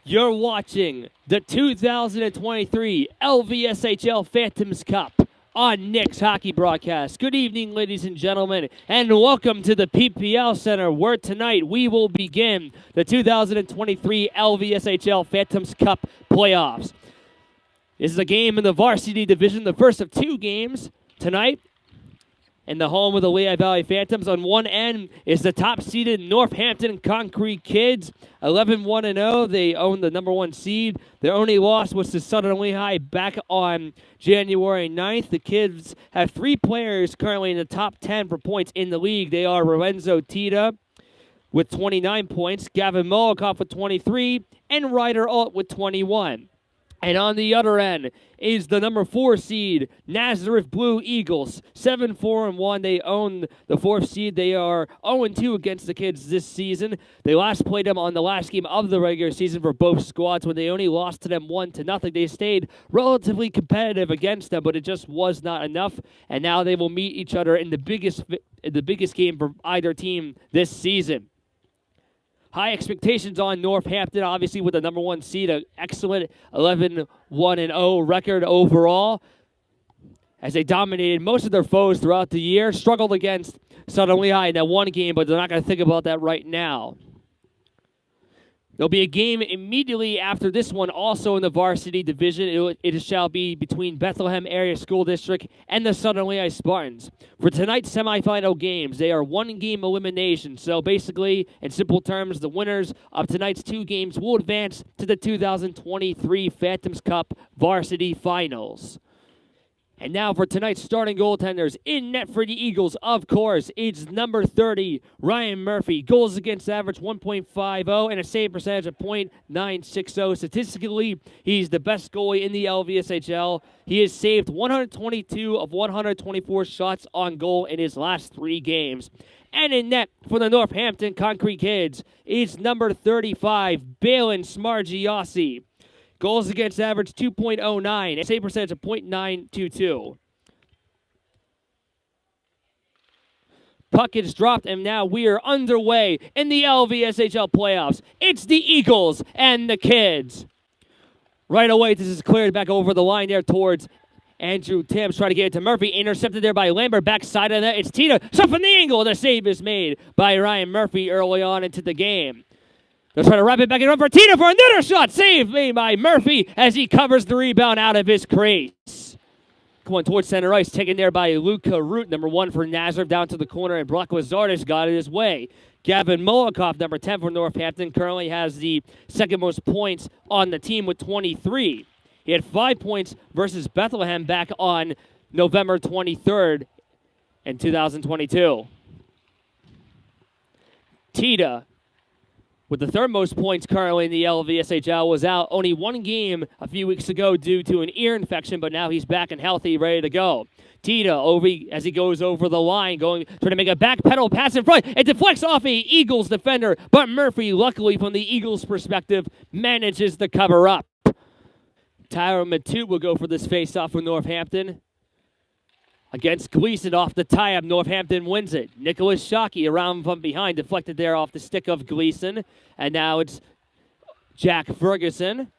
You're watching the 2023 LVSHL Phantoms Cup on Nick's Hockey Broadcast. Good evening, ladies and gentlemen, and welcome to the PPL Center, where tonight we will begin the 2023 LVSHL Phantoms Cup playoffs. This is a game in the varsity division, the first of two games tonight. In the home of the Lehigh Valley Phantoms. On one end is the top-seeded Northampton Konkrete Kids, 11-1-0. They own the number one seed. Their only loss was to Southern Lehigh back on January 9th. The Kids have three players currently in the top 10 for points in the league. They are Lorenzo Tita with 29 points, Gavin Molikoff with 23, and Ryder Alt with 21. And on the other end is the number 4 seed, Nazareth Blue Eagles, 7-4-1. They own the 4th seed. They are 0-2 against the Kids this season. They last played them on the last game of the regular season for both squads when they only lost to them 1-0. They stayed relatively competitive against them, but it just was not enough. And now they will meet each other in the biggest game for either team this season. High expectations on Northampton, obviously, with the number one seed, an excellent 11-1-0 record overall, as they dominated most of their foes throughout the year. Struggled against Southern Lehigh in that one game, but they're not going to think about that right now. There'll be a game immediately after this one, also in the varsity division. It shall be between Bethlehem Area School District and the Southern Lehigh Spartans. For tonight's semifinal games, they are one-game elimination. So basically, in simple terms, the winners of tonight's two games will advance to the 2023 Phantoms Cup Varsity Finals. And now for tonight's starting goaltenders. In net for the Eagles, of course, it's number 30, Ryan Murphy. Goals against average 1.50 and a save percentage of .960. Statistically, he's the best goalie in the LVSHL. He has saved 122 of 124 shots on goal in his last 3 games. And in net for the Northampton Konkrete Kids, it's number 35, Balin Smargiassi. Goals against average 2.09, and save percentage of .922. Puck is dropped, and now we are underway in the LVSHL playoffs. It's the Eagles and the Kids. Right away, this is cleared back over the line there towards Andrew Timms. Trying to get it to Murphy. Intercepted there by Lambert. Backside of that, it's Tita. Shot from the angle. The save is made by Ryan Murphy early on into the game. They're trying to wrap it back and run for Tita for another shot. Save made by Murphy as he covers the rebound out of his crease. Going towards center ice, taken there by Luca Root, number 1 for Nazareth, down to the corner, and Brock Lazardis got it his way. Gavin Molikoff, number 10 for Northampton, currently has the second most points on the team with 23. He had 5 points versus Bethlehem back on November 23rd in 2022. Tita, with the third most points currently in the LVSHL, was out only one game a few weeks ago due to an ear infection, but now he's back and healthy, ready to go. Tita, as he goes over the line, trying to make a back pedal pass in front. It deflects off a Eagles defender, but Murphy, luckily from the Eagles' perspective, manages to cover up. Tyler Matute will go for this face-off for Northampton. Against Gleason off the tie-up, Northampton wins it. Nicholas Shockey around from behind, deflected there off the stick of Gleason. And now it's Jack Ferguson.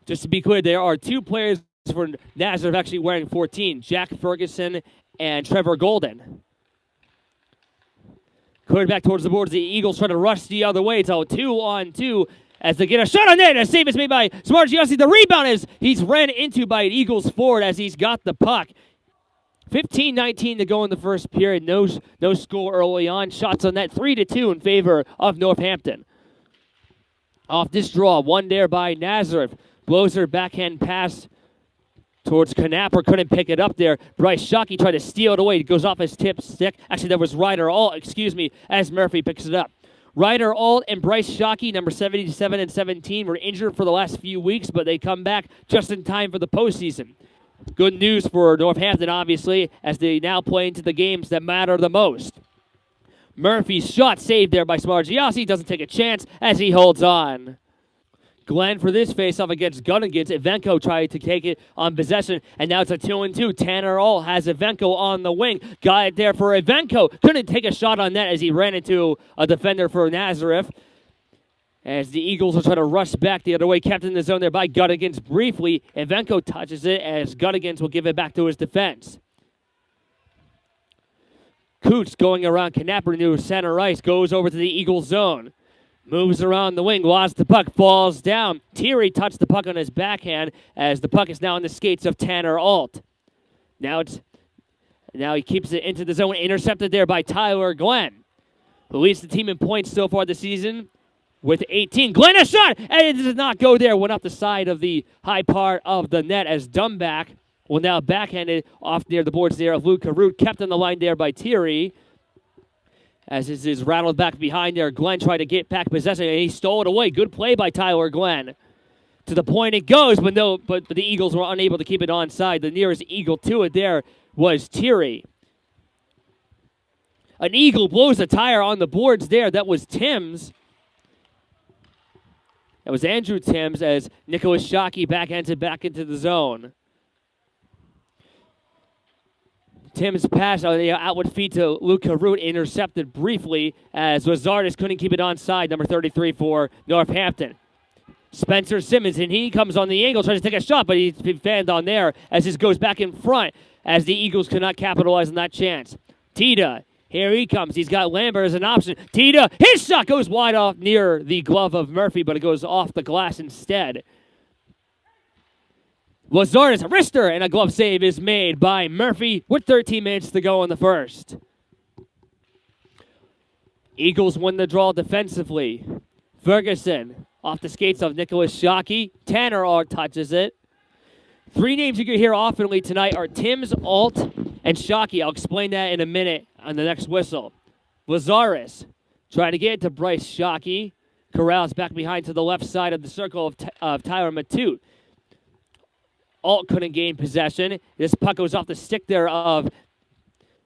Just to be clear, there are 2 players for Nazareth actually wearing 14. Jack Ferguson and Trevor Golden. Cleared back towards the boards. The Eagles try to rush the other way. It's a 2-on-2. As they get a shot on net, a save is made by Smargiassi. The rebound he's ran into by an Eagles forward as he's got the puck. 15-19 to go in the first period. No score early on. Shots on net 3-2 in favor of Northampton. Off this draw, one there by Nazareth. Blows her backhand pass towards Knapper. Couldn't pick it up there. Bryce Shockey tried to steal it away. It goes off his tip stick. Actually, that was Ryder Alt, as Murphy picks it up. Ryder Alt and Bryce Shockey, number 77 and 17, were injured for the last few weeks, but they come back just in time for the postseason. Good news for Northampton, obviously, as they now play into the games that matter the most. Murphy's shot saved there by Smargiassi. Doesn't take a chance as he holds on. Glenn for this faceoff against Gunnigans. Evenko tried to take it on possession, and now it's a 2-2. Tanner All has Evenko on the wing. Got it there for Evenko. Couldn't take a shot on net as he ran into a defender for Nazareth. As the Eagles will try to rush back the other way, kept in the zone there by Guttigans briefly. Evenko touches it as Guttigans will give it back to his defense. Coots going around Knapper near center ice, goes over to the Eagles zone. Moves around the wing, lost the puck, falls down. Thierry touched the puck on his backhand as the puck is now on the skates of Tanner Alt. Now he keeps it into the zone, intercepted there by Tyler Glenn, who leads the team in points so far this season with 18. Glenn, a shot, and it does not go there. Went off the side of the high part of the net as Dumback will now backhand it off near the boards there of Luke Root, kept on the line there by Thierry. As it is rattled back behind there, Glenn tried to get back possession, and he stole it away. Good play by Tyler Glenn. To the point it goes, but the Eagles were unable to keep it onside. The nearest Eagle to it there was Thierry. An Eagle blows a tire on the boards there. That was Timms. That was Andrew Timms as Nicholas Shockey backhands it back into the zone. Tim's pass on the outward feed to Luke Root intercepted briefly as Lazardis couldn't keep it onside, number 33 for Northampton. Spencer Simmons, and he comes on the angle, tries to take a shot, but he's fanned on there as this goes back in front as the Eagles could not capitalize on that chance. Tita, here he comes. He's got Lambert as an option. Tita, his shot goes wide off near the glove of Murphy, but it goes off the glass instead. Lazardis, a wrister, and a glove save is made by Murphy with 13 minutes to go in the first. Eagles win the draw defensively. Ferguson off the skates of Nicholas Shockey. Tanner Alt touches it. Three names you can hear oftenly tonight are Timms, Alt, and Shockey. I'll explain that in a minute on the next whistle. Lazardis trying to get it to Bryce Shockey. Corrals back behind to the left side of the circle of Tyler Matute. Alt couldn't gain possession. This puck goes off the stick there of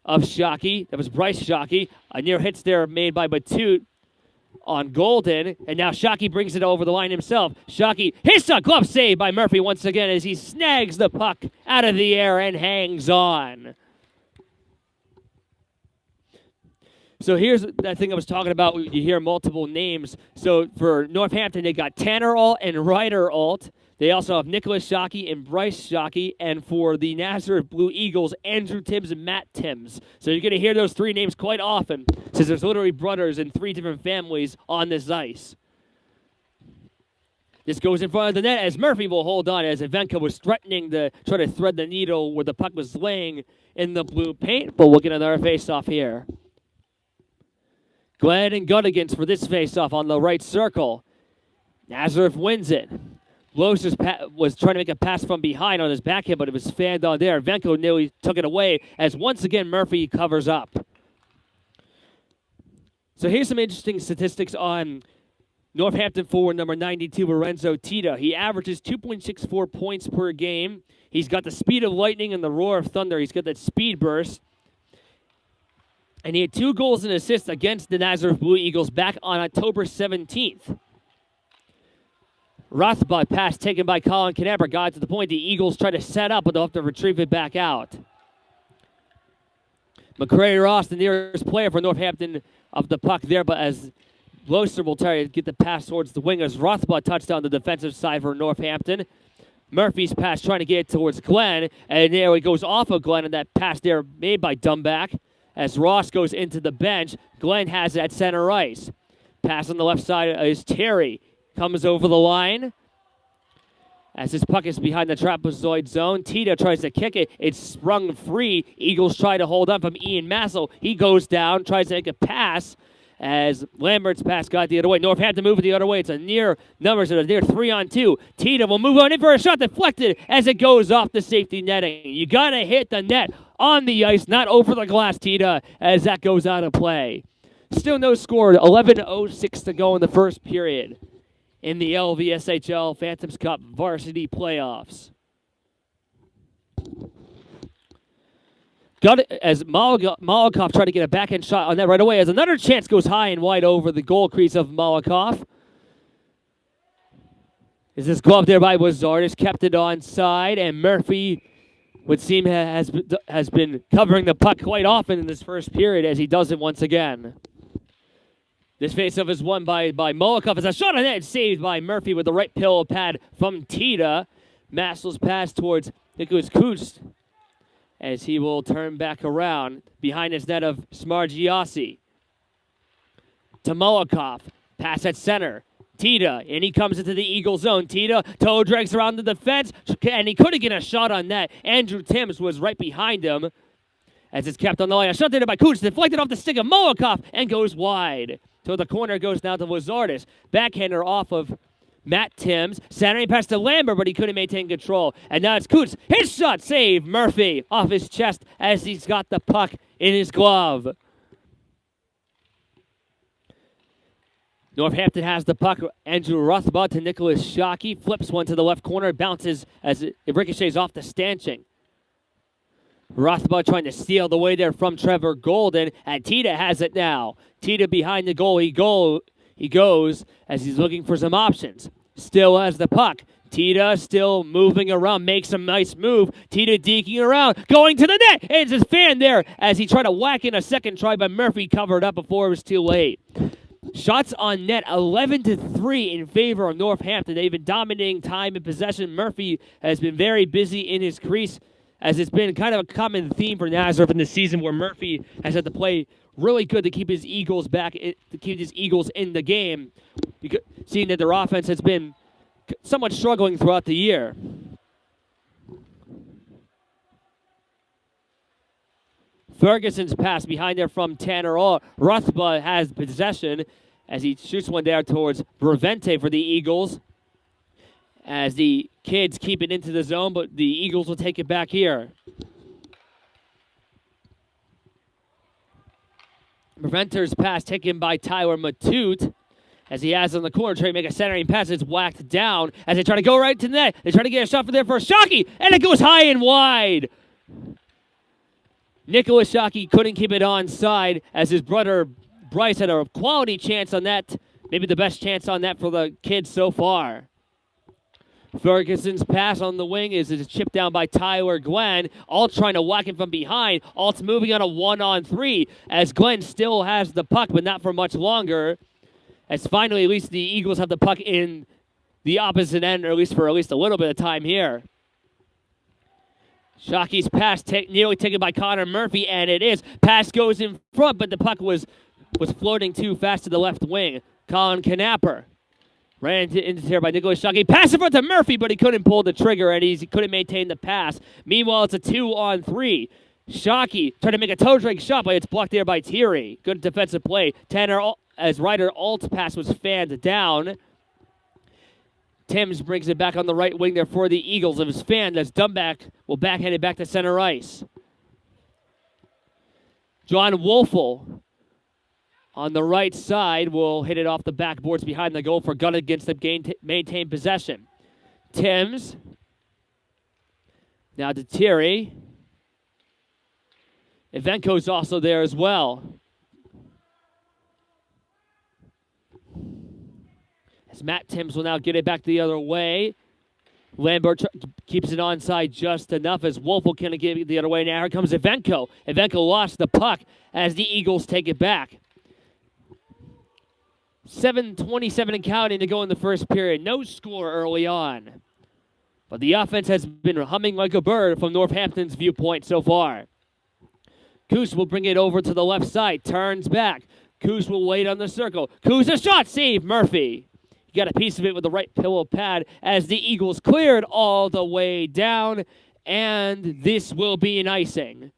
Shockey. That was Bryce Shockey. A near hits there made by Matute on Golden. And now Shockey brings it over the line himself. Shockey hits a glove save by Murphy once again as he snags the puck out of the air and hangs on. So here's that thing I was talking about. You hear multiple names. So for Northampton, they got Tanner Alt and Ryder Alt. They also have Nicholas Shockey and Bryce Shockey. And for the Nazareth Blue Eagles, Andrew Timms and Matt Timms. So you're going to hear those three names quite often, since there's literally brothers in three different families on this ice. This goes in front of the net as Murphy will hold on as Evenko was threatening to try to thread the needle where the puck was laying in the blue paint. But we'll get another face-off here. Glenn and Guttigans for this face-off on the right circle. Nazareth wins it. Los was trying to make a pass from behind on his backhand, but it was fanned on there. Venko nearly took it away as once again Murphy covers up. So here's some interesting statistics on Northampton forward number 92, Lorenzo Tita. He averages 2.64 points per game. He's got the speed of lightning and the roar of thunder. He's got that speed burst. And he had 2 goals and assists against the Nazareth Blue Eagles back on October 17th. Rothbard pass taken by Colin Knapper got to the point. The Eagles try to set up, but they'll have to retrieve it back out. McCray Ross, the nearest player for Northampton, of the puck there, but as Loester will try to get the pass towards the wingers. Rothbard touchdown the defensive side for Northampton. Murphy's pass trying to get it towards Glenn, and there it goes off of Glenn, and that pass there made by Dumback. As Ross goes into the bench, Glenn has it at center ice. Pass on the left side is Terry. Comes over the line. As his puck is behind the trapezoid zone, Tita tries to kick it. It's sprung free. Eagles try to hold up from Ian Massel. He goes down, tries to make a pass as Lambert's pass got the other way. Northampton moving the other way. It's a near numbers. It's a near 3-on-2. Tita will move on in for a shot deflected as it goes off the safety netting. You got to hit the net on the ice, not over the glass, Tita, as that goes out of play. Still no score. 11:06 to go in the first period in the LVSHL Phantoms Cup varsity playoffs. Got it as Molokov tried to get a backhand shot on that right away as another chance goes high and wide over the goal crease of Molokov. Is this glove there by Wazardis kept it onside, and Murphy would seem has been covering the puck quite often in this first period as he does it once again. This faceoff is won by Molokov. It's a shot on net saved by Murphy with the right pillow pad from Tita. Massel's pass towards Nicholas Kust as he will turn back around behind his net of Smargiassi. To Molokov. Pass at center. Tita, and he comes into the Eagle zone. Tita, toe drags around the defense, and he couldn't get a shot on net. Andrew Timms was right behind him as it's kept on the line. A shot there by Kust, deflected off the stick of Molokov and goes wide. So the corner goes now to Lazardis. Backhander off of Matt Timms. Centering pass to Lambert, but he couldn't maintain control. And now it's Kust. His shot save. Murphy off his chest as he's got the puck in his glove. Northampton has the puck. Andrew Rothbard to Nicholas Shockey. Flips one to the left corner. Bounces as it ricochets off the stanchion. Rothbard trying to steal the way there from Trevor Golden. And Tita has it now. Tita behind the goal. He goes as he's looking for some options. Still has the puck. Tita still moving around. Makes a nice move. Tita deking around. Going to the net. It's his fan there as he tried to whack in a second try, but Murphy covered up before it was too late. Shots on net, 11-3 in favor of Northampton. They've been dominating time and possession. Murphy has been very busy in his crease, as it's been kind of a common theme for Nazareth in the season, where Murphy has had to play really good to keep his Eagles back, to keep his Eagles in the game, seeing that their offense has been somewhat struggling throughout the year. Ferguson's pass behind there from Tanner Rothbard has possession as he shoots one there towards Brevente for the Eagles. As the kids keep it into the zone, but the Eagles will take it back here. Breventer's pass taken by Tyler Matute as he has on the corner, trying to make a centering pass. It's whacked down as they try to go right to the net. They try to get a shot for there for Shockey, and it goes high and wide. Nicholas Shockey couldn't keep it onside as his brother Bryce had a quality chance on that, maybe the best chance on that for the kids so far. Ferguson's pass on the wing is chipped down by Tyler Glenn. Alt trying to whack him from behind. Alt's moving on a 1-on-3 as Glenn still has the puck, but not for much longer. As finally, at least the Eagles have the puck in the opposite end, or at least for a little bit of time here. Shockey's pass nearly taken by Connor Murphy, and it is. Pass goes in front, but the puck was floating too fast to the left wing. Colin Knapper ran into here by Nicholas Shockey. Pass in front to Murphy, but he couldn't pull the trigger, and he couldn't maintain the pass. Meanwhile, it's a 2-on-3. Shockey tried to make a toe drag shot, but it's blocked there by Thierry. Good defensive play. Tanner, as Ryder Alt's pass was fanned down. Timms brings it back on the right wing there for the Eagles. It was fanned as Dumback will backhand it back to center ice. John Wolfel on the right side will hit it off the backboards behind the goal for Gunn against the maintain possession. Timms. Now to Thierry. Ivenko's also there as well. As Matt Timms will now get it back the other way. Lambert keeps it onside just enough as Wolf will kind of get it the other way. Now here comes Ivenko. Ivenko lost the puck as the Eagles take it back. 7:27 and counting to go in the first period. No score early on. But the offense has been humming like a bird from Northampton's viewpoint so far. Kust will bring it over to the left side. Turns back. Kust will wait on the circle. Kust a shot. Save Murphy. Got a piece of it with the right pillow pad as the Eagles cleared all the way down, and this will be an icing.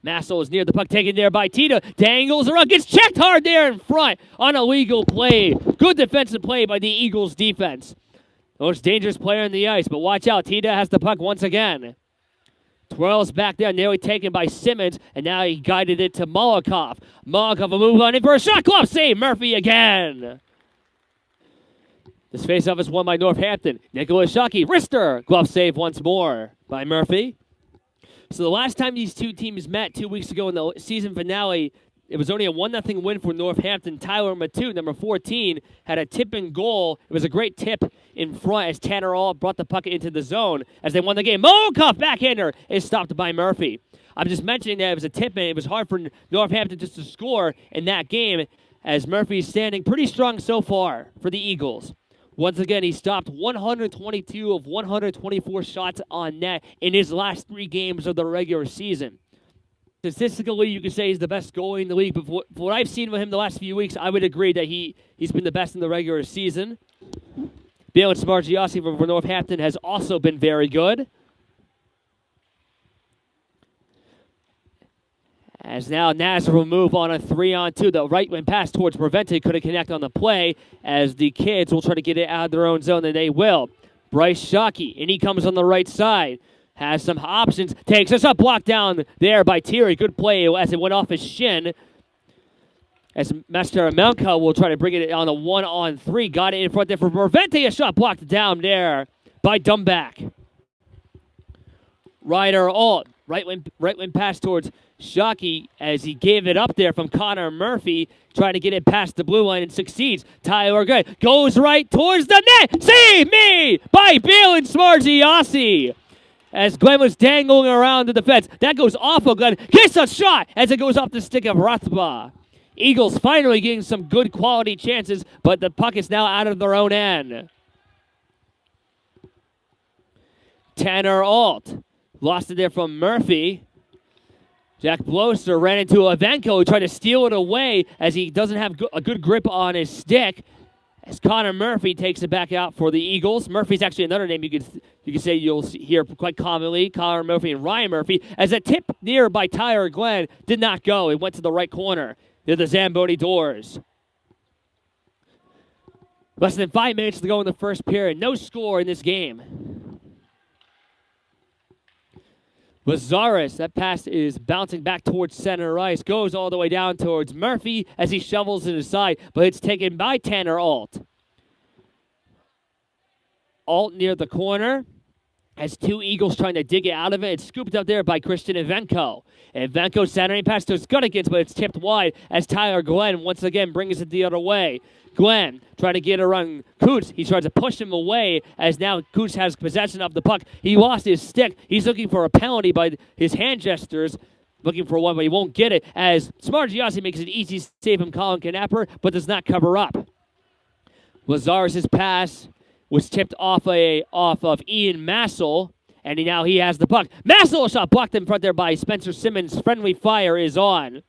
Massel is near the puck, taken there by Tita. Dangles around, gets checked hard there in front on a legal play. Good defensive play by the Eagles defense. The most dangerous player in the ice, but watch out. Tita has the puck once again. Twirls back there, nearly taken by Simmons, and now he guided it to Molokov. Molokov will move on in for a shot. Glove save, Murphy again. This faceoff is won by Northampton. Nicholas Shockey, wrister. Glove save once more by Murphy. So the last time these two teams met 2 weeks ago in the season finale, it was only a 1-0 win for Northampton. Tyler Matute, number 14, had a tip-in goal. It was a great tip in front as Tanner Alt brought the puck into the zone as they won the game. Molokov, backhander, is stopped by Murphy. I'm just mentioning that it was a tip-in. It was hard for Northampton just to score in that game as Murphy's standing pretty strong so far for the Eagles. Once again, he stopped 122 of 124 shots on net in his last 3 games of the regular season. Statistically, you could say he's the best goalie in the league, but for what I've seen of him the last few weeks, I would agree that he's been the best in the regular season. Balen Smargiassi for Northampton has also been very good. As now Nazareth will move on a 3-on-2. The right wing pass towards Prevente couldn't connect on the play, as the kids will try to get it out of their own zone, and they will. Bryce Shockey, and he comes on the right side. Has some options, takes us up, blocked down there by Thierry. Good play as it went off his shin. As Master Melka will try to bring it on a 1-on-3. Got it in front there for Prevente. A shot blocked down there by Dumback. Ryder Alt, right wing pass towards Shockey as he gave it up there from Connor Murphy. Trying to get it past the blue line and succeeds. Tyler Glenn goes right towards the net. Save me by Balen Smargiassi. As Glenn was dangling around the defense. That goes off of Glenn. Gets a shot as it goes off the stick of Rothbaugh. Eagles finally getting some good quality chances, but the puck is now out of their own end. Tanner Alt lost it there from Murphy. Jack Bloser ran into Evenko, who tried to steal it away as he doesn't have a good grip on his stick. As Connor Murphy takes it back out for the Eagles. Murphy's actually another name you could say you'll hear quite commonly. Connor Murphy and Ryan Murphy. As a tip near by Tyler Glenn did not go. It went to the right corner near the Zamboni doors. Less than 5 minutes to go in the first period. No score in this game. Lazarus, that pass is bouncing back towards center ice. Goes all the way down towards Murphy as he shovels it aside, but it's taken by Tanner Alt. Alt near the corner. As 2 Eagles trying to dig it out of it. It's scooped up there by Christian Evenko. Evenko centering pass to Scuddikins, but it's tipped wide as Tyler Glenn once again brings it the other way. Glenn trying to get around Coots. He tries to push him away as now Coots has possession of the puck. He lost his stick. He's looking for a penalty by his hand gestures. Looking for one, but he won't get it as Smargiassi makes an easy save from Colin Knapper, but does not cover up. Lazarus' pass was tipped off of Ian Massel, and now he has the puck. Massel shot blocked in front there by Spencer Simmons. Friendly fire is on.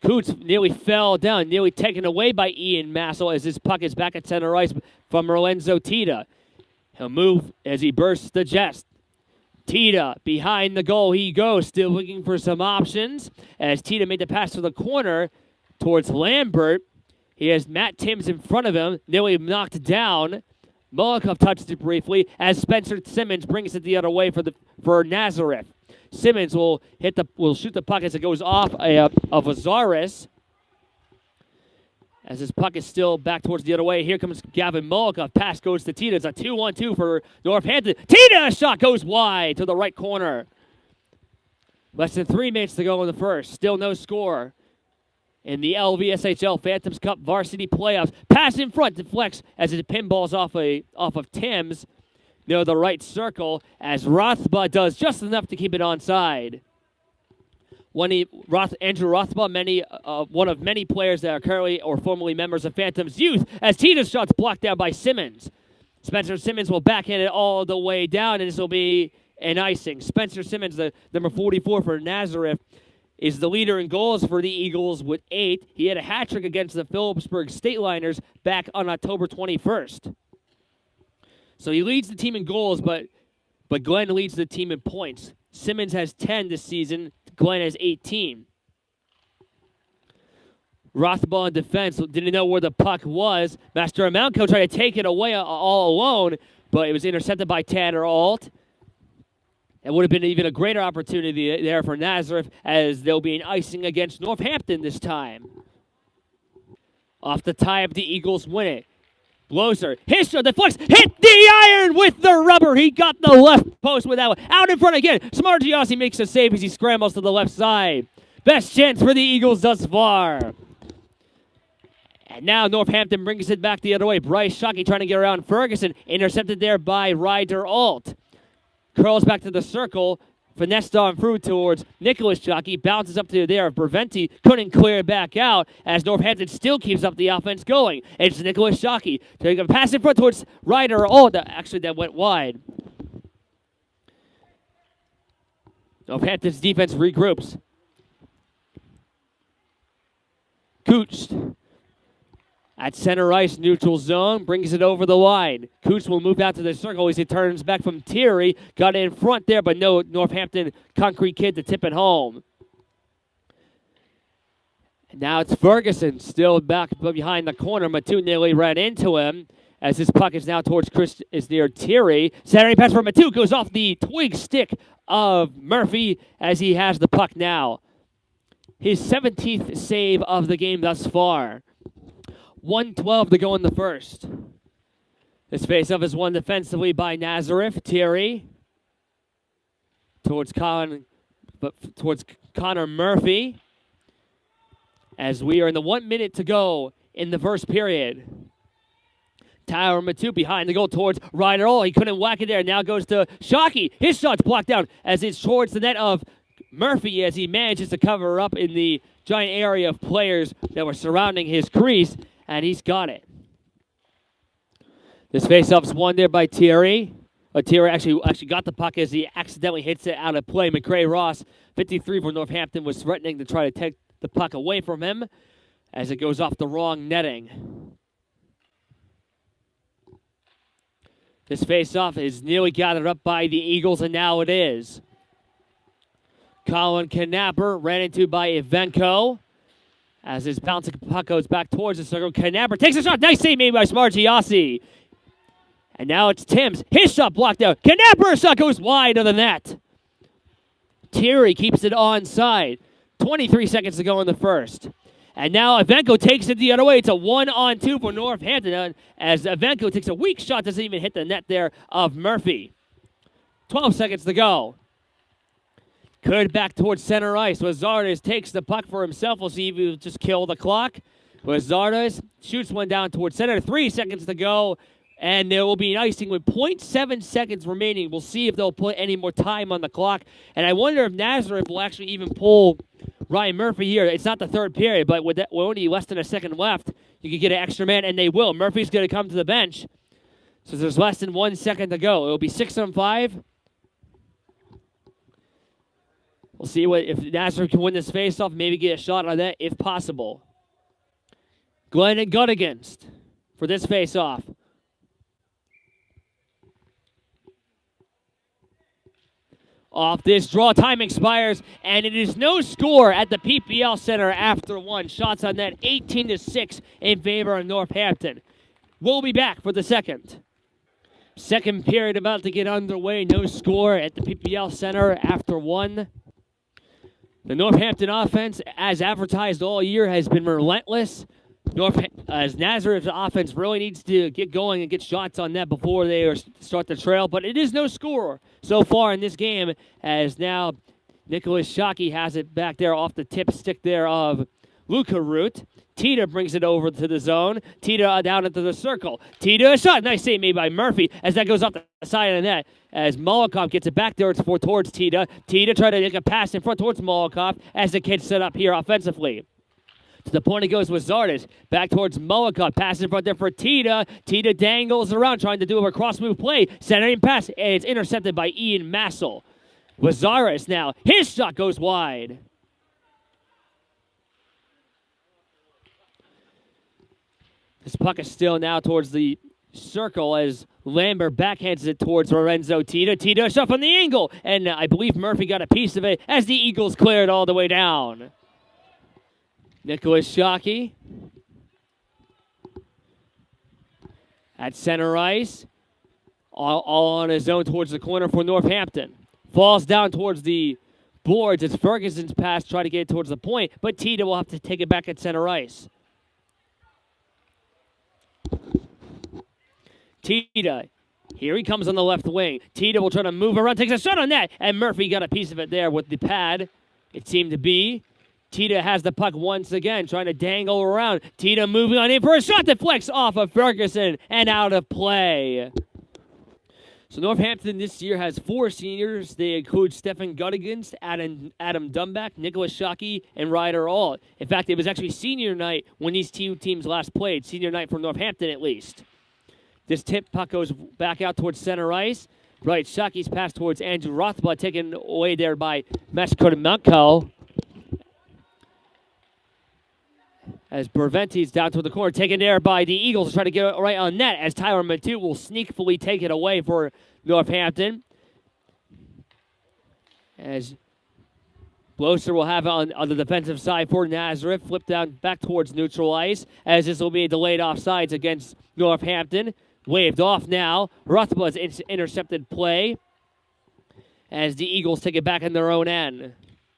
Coots nearly fell down, nearly taken away by Ian Massel as his puck is back at center ice from Lorenzo Tita. He'll move as he bursts the chest. Tita behind the goal he goes, still looking for some options as Tita made the pass to the corner towards Lambert. He has Matt Timms in front of him, nearly knocked down. Molikov touched it briefly as Spencer Simmons brings it the other way for Nazareth. Simmons will shoot the puck as it goes off of Azaris. As his puck is still back towards the other way. Here comes Gavin Molikov. Pass goes to Tita. It's a 2-1-2 for Northampton. Tita, a shot goes wide to the right corner. Less than 3 minutes to go in the first. Still no score in the LVSHL Phantoms Cup Varsity Playoffs. Pass in front deflects as it pinballs off of Timms near the right circle as Rothbaugh does just enough to keep it onside. Andrew Rothbaugh, one of many players that are currently or formerly members of Phantoms Youth, as Tita's shot's blocked down by Simmons. Spencer Simmons will backhand it all the way down, and this will be an icing. Spencer Simmons, the number 44 for Nazareth, is the leader in goals for the Eagles with 8. He had a hat trick against the Phillipsburg Stateliners back on October 21st. So he leads the team in goals, but Glenn leads the team in points. Simmons has 10 this season. Glenn has 18. Rothbaugh in defense didn't know where the puck was. Master Amounko tried to take it away all alone, but it was intercepted by Tanner Alt. It would have been even a greater opportunity there for Nazareth as they'll be an icing against Northampton this time. Off the tie-up, the Eagles win it. Bloser, his shot, deflects, hit the iron with the rubber. He got the left post with that one. Out in front again. Smargiassi makes a save as he scrambles to the left side. Best chance for the Eagles thus far. And now Northampton brings it back the other way. Bryce Shockey trying to get around Ferguson. Intercepted there by Ryder Alt. Curls back to the circle. finessed on through towards Nicholas Jockey. Bounces up to there. Breventi couldn't clear it back out as Northampton still keeps up the offense going. It's Nicholas Jockey. Taking a pass in front towards Ryder. Oh, actually that went wide. Northampton's defense regroups. Cooch at center ice, neutral zone, brings it over the line. Cooch will move out to the circle as he turns back from Thierry. Got it in front there, but no Northampton Konkrete kid to tip it home. And now it's Ferguson, still back behind the corner. Matu nearly ran into him as his puck is now towards is near Thierry. Saturday pass for Matu goes off the twig stick of Murphy as he has the puck now. His 17th save of the game thus far. 1:12 to go in the first. This faceoff is won defensively by Nazareth. Thierry towards Connor Murphy. As we are in the 1 minute to go in the first period. Tyler Matu behind the goal towards Ryder. Oh, he couldn't whack it there. Now goes to Shockey. His shot's blocked down as it's towards the net of Murphy as he manages to cover up in the giant area of players that were surrounding his crease, and he's got it. This faceoff's won there by Thierry. Thierry actually got the puck as he accidentally hits it out of play. McCray Ross, 53 for Northampton, was threatening to try to take the puck away from him as it goes off the wrong netting. This faceoff is nearly gathered up by the Eagles, and now it is. Colin Knapper ran into by Ivenko as his bouncing puck goes back towards the circle. Knapper takes a shot. Nice save made by Smargiassi. And now it's Timms. His shot blocked out. Knapper's shot goes wide of the net. Thierry keeps it onside. 23 seconds to go in the first. And now Ivenko takes it the other way. It's a 1-on-2 for Northampton as Ivenko takes a weak shot. Doesn't even hit the net there of Murphy. 12 seconds to go. Could back towards center ice. Wazardes takes the puck for himself. We'll see if he'll just kill the clock. Wazardes shoots one down towards center. 3 seconds to go. And there will be an icing with 0.7 seconds remaining. We'll see if they'll put any more time on the clock. And I wonder if Nazareth will actually even pull Ryan Murphy here. It's not the third period, but with only less than a second left, you can get an extra man, and they will. Murphy's going to come to the bench. So there's less than 1 second to go. It'll be 6-on-5. We'll see if Nazareth can win this faceoff, maybe get a shot on that if possible. Glennon Gunniganst for this faceoff. Off this draw, time expires, and it is no score at the PPL Center after one. Shots on net, 18-6 in favor of Northampton. We'll be back for the second. Second period about to get underway. No score at the PPL Center after one. The Northampton offense, as advertised all year, has been relentless. As Nazareth's offense really needs to get going and get shots on net before they start the trail. But it is no score so far in this game, as now Nicholas Shockey has it back there off the tip stick there of Luca Root. Tita brings it over to the zone. Tita down into the circle. Tita, a shot. Nice save made by Murphy as that goes off the side of the net. As Molokov gets it back there towards Tita. Tita trying to make a pass in front towards Molokov as the kid set up here offensively. To the point it goes with Zardes. Back towards Molokov. Pass in front there for Tita. Tita dangles around trying to do a cross-move play. Centering pass, and it's intercepted by Ian Massel. Wazares now. His shot goes wide. This puck is still now towards the circle as Lambert backhands it towards Lorenzo Tita. Tita, a shot from the angle. And I believe Murphy got a piece of it as the Eagles cleared all the way down. Nicholas Shockey at center ice. All on his own towards the corner for Northampton. Falls down towards the boards. It's Ferguson's pass trying to get it towards the point, but Tita will have to take it back at center ice. Tita, here he comes on the left wing. Tita will try to move around, takes a shot on that, and Murphy got a piece of it there with the pad, it seemed to be. Tita has the puck once again, trying to dangle around. Tita moving on in for a shot that flicks off of Ferguson and out of play. So Northampton this year has 4 seniors. They include Stephen Guttigans, Adam Dumback, Nicholas Shockey, and Ryder Alt. In fact, it was actually senior night when these 2 teams last played. Senior night for Northampton, at least. This tip puck goes back out towards center ice. Right, Shockey's pass towards Andrew Rothblatt, taken away there by Meshkodemenko. As Berventi's down to the corner, taken there by the Eagles, trying to get it right on net, as Tyler Matute will sneakily take it away for Northampton. As Bloser will have it on the defensive side for Nazareth, flip down back towards neutral ice, as this will be a delayed offsides against Northampton. Waved off now. Rothblatt's intercepted play, as the Eagles take it back in their own end.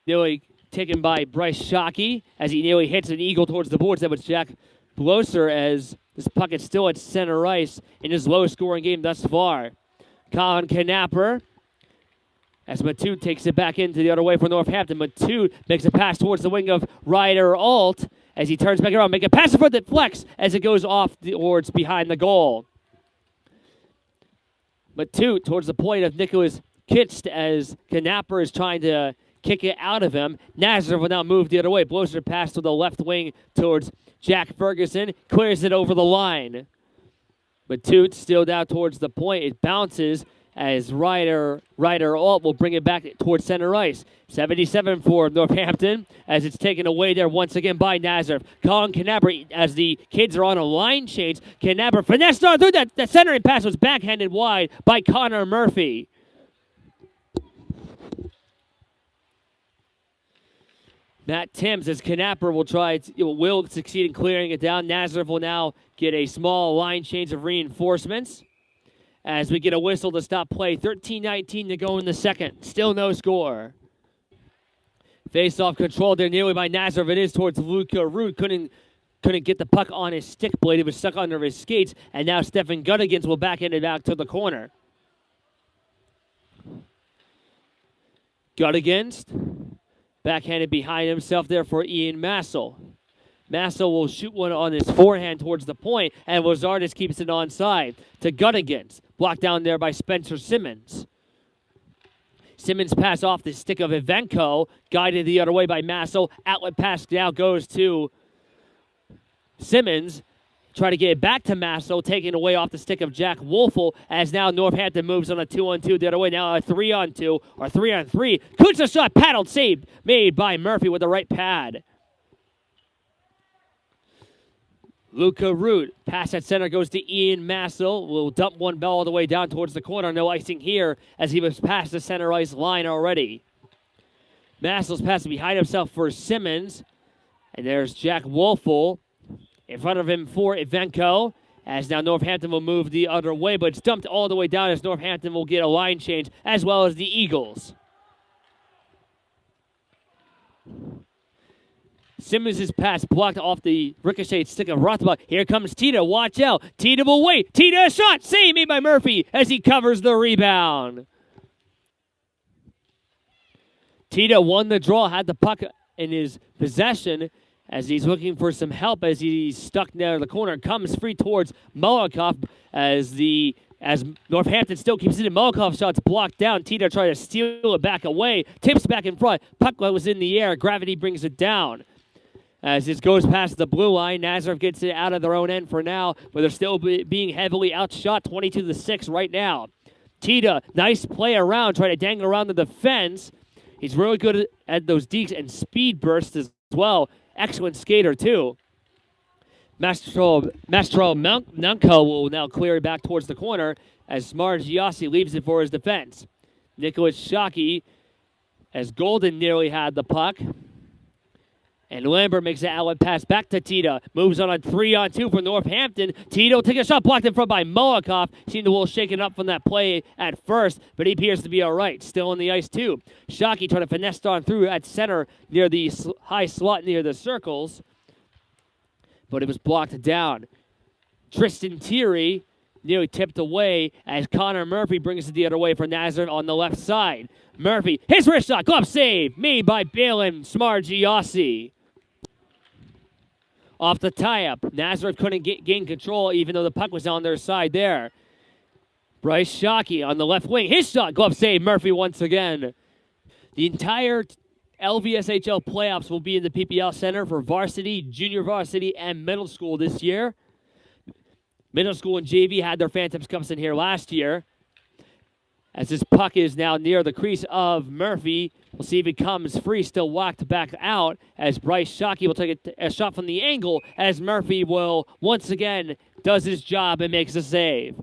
Nearly taken by Bryce Shockey as he nearly hits an Eagle towards the boards. That was Jack Bloser, as this puck is still at center ice in his low-scoring game thus far. Colin Knapper, as Matute takes it back into the other way for Northampton. Matute makes a pass towards the wing of Ryder Alt as he turns back around. Make a pass in front that flex as it goes off towards behind the goal. Matute towards the point of Nicholas Kitst as Knapper is trying to kick it out of him. Nazareth will now move the other way. Blows her pass to the left wing towards Jack Ferguson. Clears it over the line. Matute still down towards the point. It bounces as Ryder Alt will bring it back towards center ice. 77 for Northampton as it's taken away there once again by Nazareth. Colin Knapper, as the kids are on a line change. Knapper finessed on through that centering pass was backhanded wide by Connor Murphy. Matt Timms, as Knapper will succeed in clearing it down. Nazareth will now get a small line change of reinforcements as we get a whistle to stop play. 13-19 to go in the second. Still no score. Face-off control there nearly by Nazareth. It is towards Luca Root. Couldn't get the puck on his stick blade. It was stuck under his skates. And now Stephen Guttigans will backhand it back to the corner. Guttigans backhanded behind himself there for Ian Massel. Massel will shoot one on his forehand towards the point, and Wazardis keeps it onside to Guttigans. Blocked down there by Spencer Simmons. Simmons pass off the stick of Ivenko, guided the other way by Massel. Outlet pass now goes to Simmons. Try to get it back to Massel, taking away off the stick of Jack Wolfel, as now Northampton moves on a 2-on-2 the other way. Now a 3-on-2 or 3-on-3. Kutsa shot, paddled, saved, made by Murphy with the right pad. Luca Root, pass at center goes to Ian Massel. Will dump one ball all the way down towards the corner. No icing here as he was past the center ice line already. Massel's passing behind himself for Simmons. And there's Jack Wolfel. In front of him for Ivenko, as now Northampton will move the other way, but it's dumped all the way down as Northampton will get a line change, as well as the Eagles. Simmons' pass blocked off the ricocheted stick of Rothblatt. Here comes Tita. Watch out. Tita will wait. Tita, a shot. Save made by Murphy as he covers the rebound. Tita won the draw, had the puck in his possession, as he's looking for some help as he's stuck near the corner. Comes free towards Molokov as Northampton still keeps it in. Molokov shot's blocked down. Tita trying to steal it back away. Tips back in front. Puck was in the air. Gravity brings it down. As this goes past the blue line, Nazareth gets it out of their own end for now, but they're still being heavily outshot 22-6 right now. Tita, nice play around, trying to dangle around the defense. He's really good at those dekes and speed bursts as well. Excellent skater, too. Mastro Nunco will now clear it back towards the corner as Smargiassi leaves it for his defense. Nicholas Shockey, as Golden nearly had the puck. And Lambert makes an outlet pass back to Tita. Moves on a 3-on-2 for Northampton. Tita will take a shot blocked in front by Molokov. Seemed a little shaken up from that play at first, but he appears to be all right. Still on the ice, too. Shockey trying to finesse on through at center near the high slot near the circles, but it was blocked down. Tristan Thierry nearly tipped away as Connor Murphy brings it the other way for Nazareth on the left side. Murphy, his wrist shot, glove save, made by Balin Smargiassi. Off the tie-up, Nazareth couldn't gain control even though the puck was on their side there. Bryce Shockey on the left wing. His shot, glove save, Murphy once again. The entire LVSHL playoffs will be in the PPL Center for varsity, junior varsity, and middle school this year. Middle school and JV had their Phantoms Cups in here last year. As this puck is now near the crease of Murphy, we'll see if it comes free, still walked back out, as Bryce Shockey will take a shot from the angle, as Murphy will, once again, does his job and makes a save.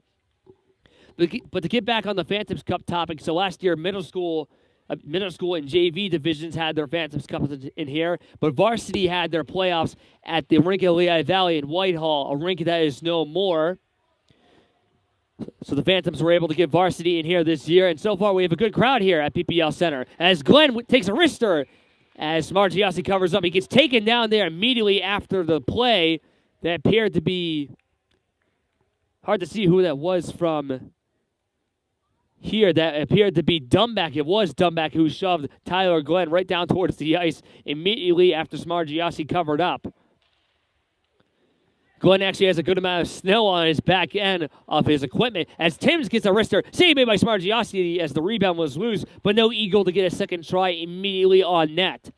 But to get back on the Phantoms Cup topic, so last year, middle school and JV divisions had their Phantoms Cups in here, but varsity had their playoffs at the rink of Lehigh Valley in Whitehall, a rink that is no more. So the Phantoms were able to get varsity in here this year, and so far we have a good crowd here at PPL Center. As Glenn takes a wrister, as Margiassi covers up, he gets taken down there immediately after the play. That appeared to be hard to see who that was from here. That appeared to be Dumback. It was Dumback who shoved Tyler Glenn right down towards the ice immediately after Smargiassi covered up. Glenn actually has a good amount of snow on his back end of his equipment as Timms gets a wrister. Save made by Smargiassi as the rebound was loose, but no Eagle to get a second try immediately on net.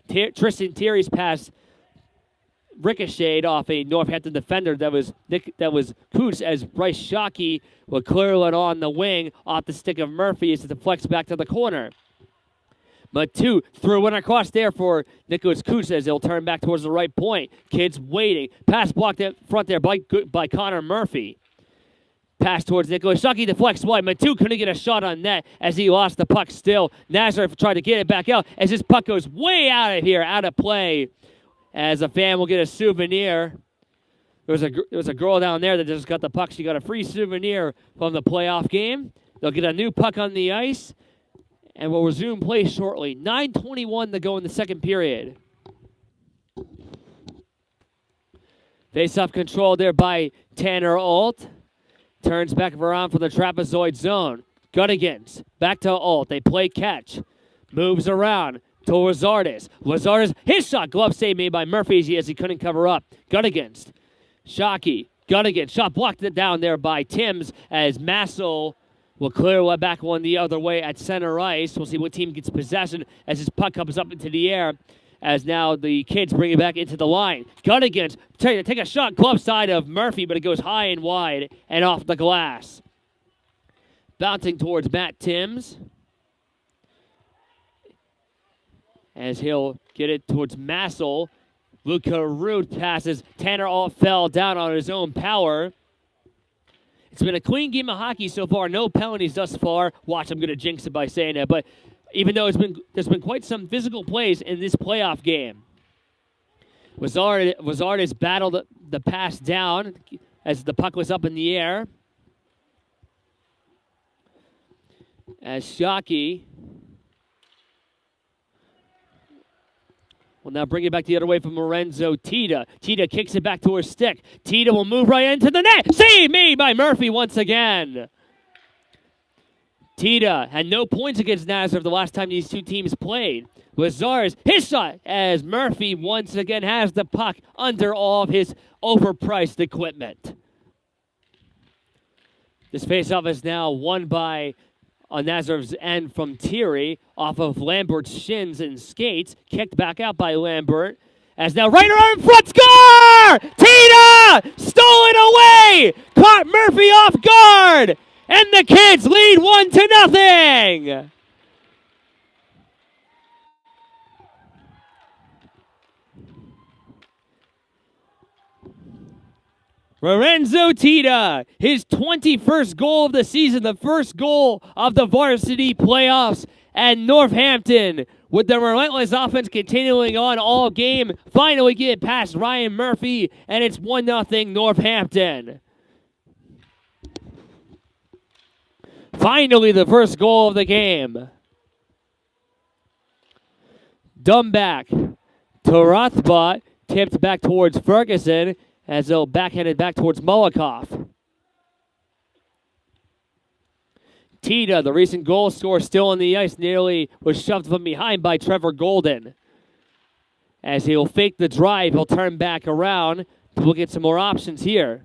Tristan Thierry's pass ricocheted off a Northampton defender that was Coots, as Bryce Shockey will clear it on the wing off the stick of Murphy as it deflects back to the corner. Matu threw one across there for Nicholas Coots as he'll turn back towards the right point. Kids waiting. Pass blocked in front there by Connor Murphy. Pass towards Nicholas. Shockey deflects wide. Matu couldn't get a shot on net as he lost the puck still. Nazareth tried to get it back out as this puck goes way out of here, out of play. As a fan will get a souvenir. There was a girl down there that just got the puck. She got a free souvenir from the playoff game. They'll get a new puck on the ice. And we'll resume play shortly. 9:21 to go in the second period. Face-off control there by Tanner Alt. Turns back around for the trapezoid zone. Guttigans. Back to Alt. They play catch. Moves around to Lazardis. Lazardis, his shot. Glove save made by Murphy as he couldn't cover up. Guttigans. Shockey. Guttigans. Shot blocked down there by Timms as Massel will clear back one the other way at center ice. We'll see what team gets possession as his puck comes up into the air. As now the kids bring it back into the line. Guttigans take a shot glove side of Murphy, but it goes high and wide and off the glass. Bouncing towards Matt Timms. As he'll get it towards Massel. Luca Root passes. Tanner Alt fell down on his own power. It's been a clean game of hockey so far. No penalties thus far. Watch, I'm going to jinx it by saying that. But even though there's been quite some physical plays in this playoff game. Wazard has battled the pass down as the puck was up in the air. As Shockey will now bring it back the other way from Lorenzo Tita. Tita kicks it back to her stick. Tita will move right into the net. Save made by Murphy once again. Tita had no points against Nazareth the last time these two teams played. Lazar's his shot as Murphy once again has the puck under all of his overpriced equipment. This faceoff is now won by on Nazareth's end from Thierry off of Lambert's shins and skates. Kicked back out by Lambert. As now right around in front, score! Tina! Stolen away! Caught Murphy off guard! And the kids lead 1-0! Lorenzo Tita, his 21st goal of the season, the first goal of the varsity playoffs, and Northampton, with the relentless offense continuing on all game, finally get past Ryan Murphy, and it's 1-0 Northampton. Finally, the first goal of the game. Dumback to Rothbot, tipped back towards Ferguson, as they'll backhand it back towards Molikoff. Tita, the recent goal scorer, still on the ice, nearly was shoved from behind by Trevor Golden. As he'll fake the drive, he'll turn back around to look at some more options here.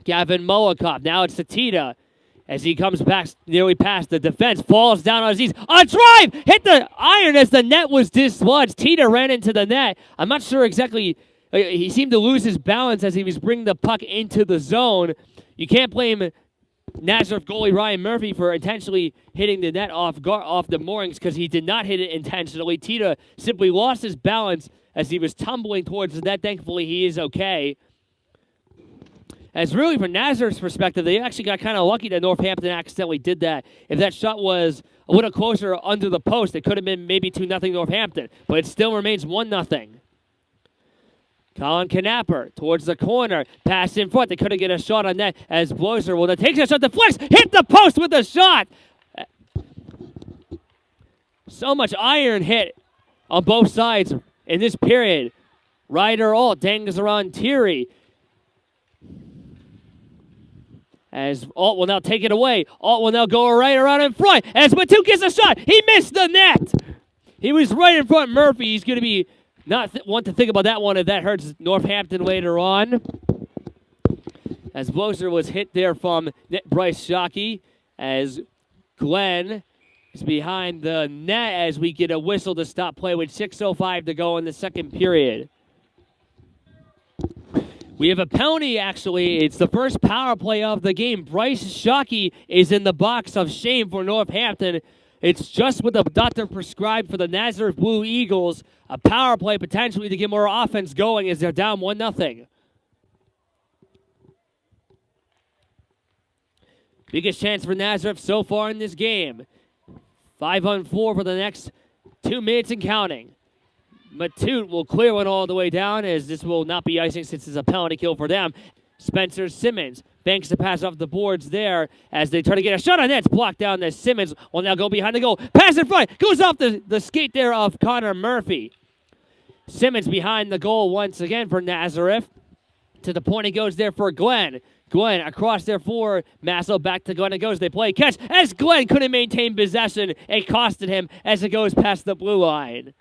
Gavin Moakop. Now it's to Tita. As he comes back nearly past the defense, falls down on his knees. A drive! Hit the iron as the net was dislodged. Tita ran into the net. I'm not sure exactly. He seemed to lose his balance as he was bringing the puck into the zone. You can't blame Nazareth goalie Ryan Murphy for intentionally hitting the net off the moorings because he did not hit it intentionally. Tita simply lost his balance as he was tumbling towards the net. Thankfully, he is okay. As really, from Nazareth's perspective, they actually got kind of lucky that Northampton accidentally did that. If that shot was a little closer under the post, it could have been maybe 2-0 Northampton, but it still remains 1-0. Colin Knapper towards the corner, pass in front. They couldn't get a shot on that as Bloser will take a shot, deflects, hit the post with a shot. So much iron hit on both sides in this period. Ryder Alt dangs around Thierry. As Alt will now take it away. Alt will now go right around in front. As Matute gets a shot, he missed the net. He was right in front of Murphy. He's going to be not one to think about that one if that hurts Northampton later on. As Bloser was hit there from Bryce Shockey. As Glenn is behind the net as we get a whistle to stop play with 6:05 to go in the second period. We have a penalty, actually. It's the first power play of the game. Bryce Shockey is in the box of shame for Northampton. It's just what the doctor prescribed for the Nazareth Blue Eagles. A power play potentially to get more offense going as they're down 1-0. Biggest chance for Nazareth so far in this game. 5-on-4 for the next 2 minutes and counting. Matute will clear one all the way down as this will not be icing since it's a penalty kill for them. Spencer Simmons banks the pass off the boards there as they try to get a shot on that. It's blocked down as Simmons will now go behind the goal. Pass in front. Goes off the skate there of Connor Murphy. Simmons behind the goal once again for Nazareth. To the point he goes there for Glenn. Glenn across there for Massel. Back to Glenn it goes. They play catch as Glenn couldn't maintain possession. It costed him as it goes past the blue line.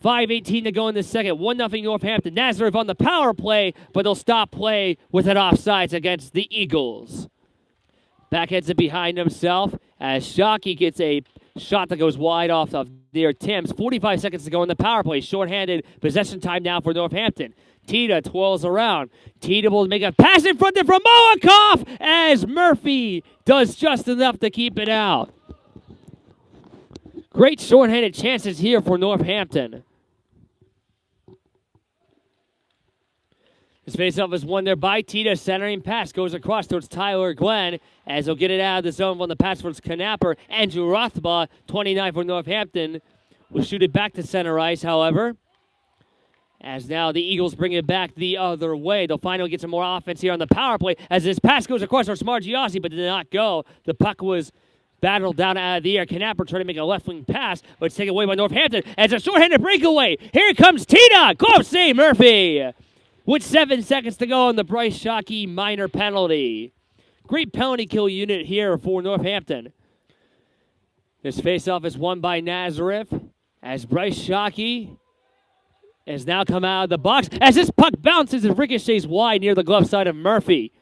5:18 to go in the second. 1-0 Northampton. Nazareth on the power play, but they'll stop play with an offsides against the Eagles. Backheads it behind himself as Shockey gets a shot that goes wide off of near Timms. 45 seconds to go in the power play. Shorthanded possession time now for Northampton. Tita twirls around. Tita will make a pass in front there from Moakov as Murphy does just enough to keep it out. Great shorthanded chances here for Northampton. This faceoff is won there by Tita. Centering pass goes across towards Tyler Glenn as he'll get it out of the zone on the pass towards Knapper. Andrew Rothbaugh, 29 for Northampton, will shoot it back to center ice, however. As now the Eagles bring it back the other way. They'll finally get some more offense here on the power play as this pass goes across towards Margiossi, but did not go. The puck was battled down out of the air. Knapper trying to make a left-wing pass, but it's taken away by Northampton as a shorthanded breakaway. Here comes Tita. Close save, Murphy. With 7 seconds to go on the Bryce Shockey minor penalty. Great penalty kill unit here for Northampton. This faceoff is won by Nazareth as Bryce Shockey has now come out of the box as this puck bounces and ricochets wide near the glove side of Murphy.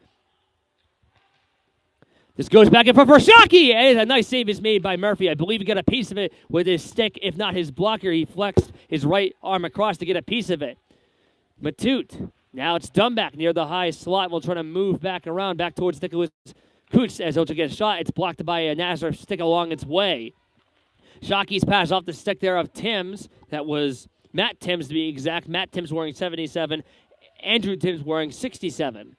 This goes back in front for Shockey, and a nice save is made by Murphy. I believe he got a piece of it with his stick, if not his blocker. He flexed his right arm across to get a piece of it. Matute. Now it's Dumback near the high slot. We'll try to move back around, back towards Nicholas Coots as he'll get a shot. It's blocked by a Nazareth stick along its way. Shockey's pass off the stick there of Timms. That was Matt Timms to be exact. Matt Timms wearing 77. Andrew Timms wearing 67.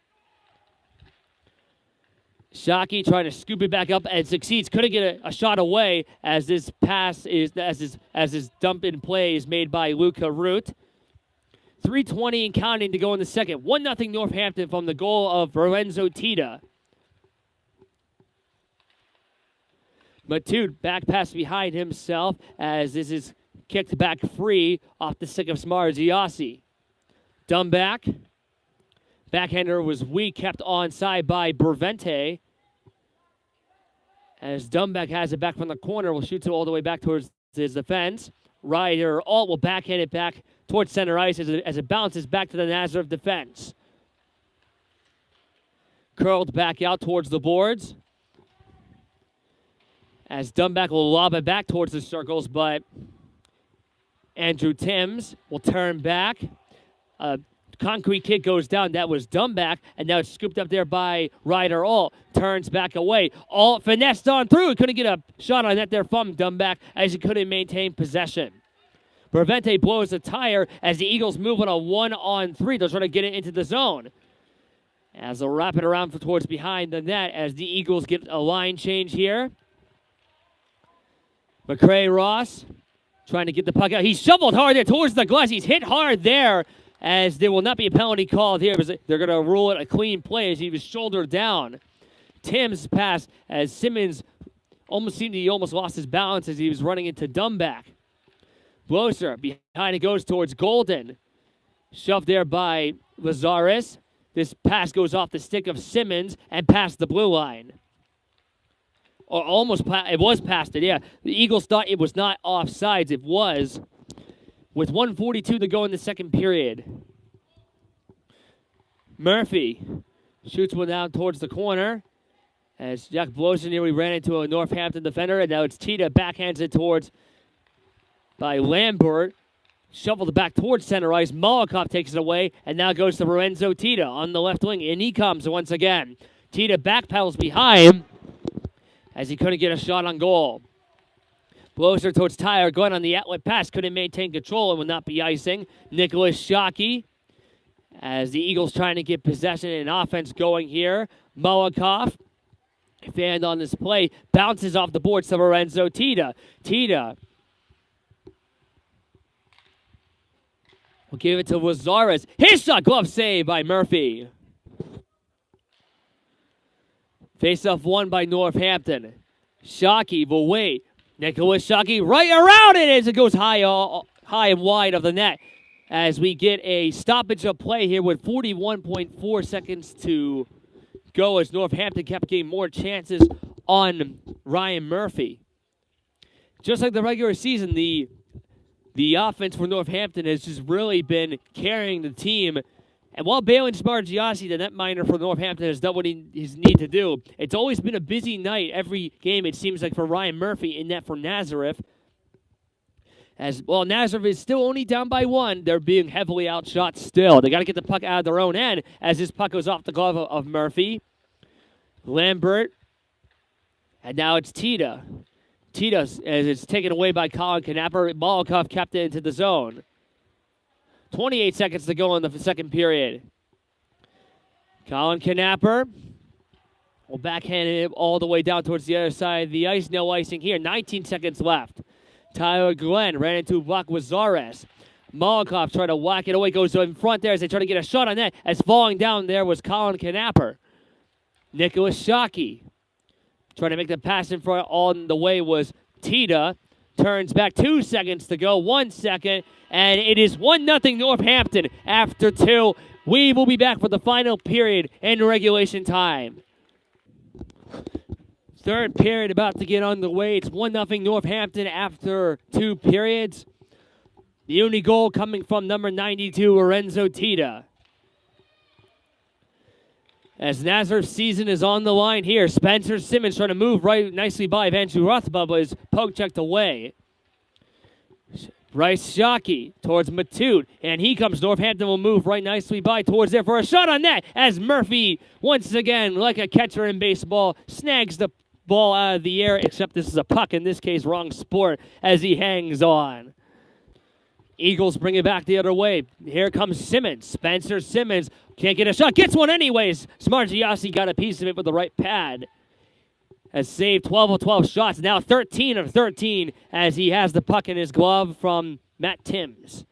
Shockey trying to scoop it back up and succeeds. Couldn't get a shot away as this pass is as his dump in play is made by Luca Root. 3:20 and counting to go in the second. 1-0 Northampton from the goal of Lorenzo Tita. Matute back pass behind himself as this is kicked back free off the stick of Smarziassi. Dumback. Backhander was weak, kept onside by Brevente. As Dumback has it back from the corner, will shoot it all the way back towards his defense. Ryder Alt will backhand it back towards center ice as it bounces back to the Nazareth defense. curled back out towards the boards. As Dumback will lob it back towards the circles, but Andrew Timms will turn back. Konkrete kick goes down. That was Dumback, and now it's scooped up there by Ryder Alt. Turns back away. Alt finessed on through. Couldn't get a shot on that there from Dumback as he couldn't maintain possession. Brevente blows the tire as the Eagles move on a 1-on-3. They're trying to get it into the zone. As they'll wrap it around towards behind the net as the Eagles get a line change here. McCray Ross trying to get the puck out. He's shoveled hard there towards the glass. He's hit hard there as there will not be a penalty called here. They're going to rule it a clean play as he was shouldered down. Tim's pass as Simmons almost lost his balance as he was running into Dumback. Bloser behind it goes towards Golden. Shoved there by Lazarus. This pass goes off the stick of Simmons and past the blue line. Or almost, it was past it, yeah. The Eagles thought it was not offsides. It was. With 1:42 to go in the second period. Murphy shoots one down towards the corner. As Jack Bloser nearly ran into a Northampton defender. And now it's Tita backhands it towards by Lambert. Shoveled it back towards center ice. Molokov takes it away. And now goes to Lorenzo Tita on the left wing. And he comes once again. Tita backpedals behind as he couldn't get a shot on goal. Bloser towards Tyler. Going on the outlet pass. Couldn't maintain control and will not be icing. Nicholas Shockey. As the Eagles trying to get possession and offense going here. Molokov. Fanned on this play. Bounces off the boards to Lorenzo Tita. Tita will give it to Lazarus. His shot, glove save by Murphy. Face-off won by Northampton. Shockey will wait. Nicholas Shockey right around it as it goes high and wide of the net. As we get a stoppage of play here with 41.4 seconds to go as Northampton kept getting more chances on Ryan Murphy. Just like the regular season, the offense for Northampton has just really been carrying the team. And while Balin Smargiassi, the netminder for Northampton, has done what he needs to do, it's always been a busy night every game, it seems like, for Ryan Murphy in net for Nazareth. As well, Nazareth is still only down by 1. They're being heavily outshot still. They got to get the puck out of their own end as this puck goes off the glove of Murphy. Lambert. And now it's Tita. Tita, as it's taken away by Colin Knapper. Molokov kept it into the zone. 28 seconds to go in the second period. Colin Knapper will backhand it all the way down towards the other side of the ice. No icing here. 19 seconds left. Tyler Glenn ran into block with Zares. Molokov trying to whack it away. Goes in front there as they try to get a shot on that. As falling down there was Colin Knapper. Nicholas Shockey trying to make the pass in front. On the way was Tita. Turns back 2 seconds to go. 1 second. And it is 1-0 Northampton after 2. We will be back for the final period in regulation time. Third period about to get underway. It's 1-0 Northampton after 2 periods. The only goal coming from number 92, Lorenzo Tita. As Nazareth's season is on the line here, Spencer Simmons trying to move right nicely by Andrew Rothba, but is poke checked away. Bryce Shockey towards Matute, and he comes. Northampton will move right nicely by towards there for a shot on net as Murphy, once again, like a catcher in baseball, snags the ball out of the air, except this is a puck, in this case, wrong sport, as he hangs on. Eagles bring it back the other way. Here comes Simmons. Spencer Simmons can't get a shot. Gets one anyways. Smargiassi got a piece of it with the right pad. Has saved 12 of 12 shots. Now 13 of 13 as he has the puck in his glove from Matt Timms.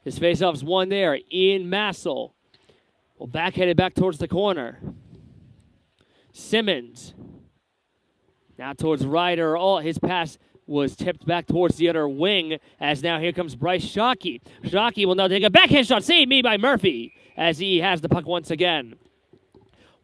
His faceoff's won there. Ian Massel will backhand it back towards the corner. Simmons. Now towards Ryder. Oh, his pass was tipped back towards the other wing as now here comes Bryce Shockey. Shockey will now take a backhand shot. Saved me by Murphy as he has the puck once again.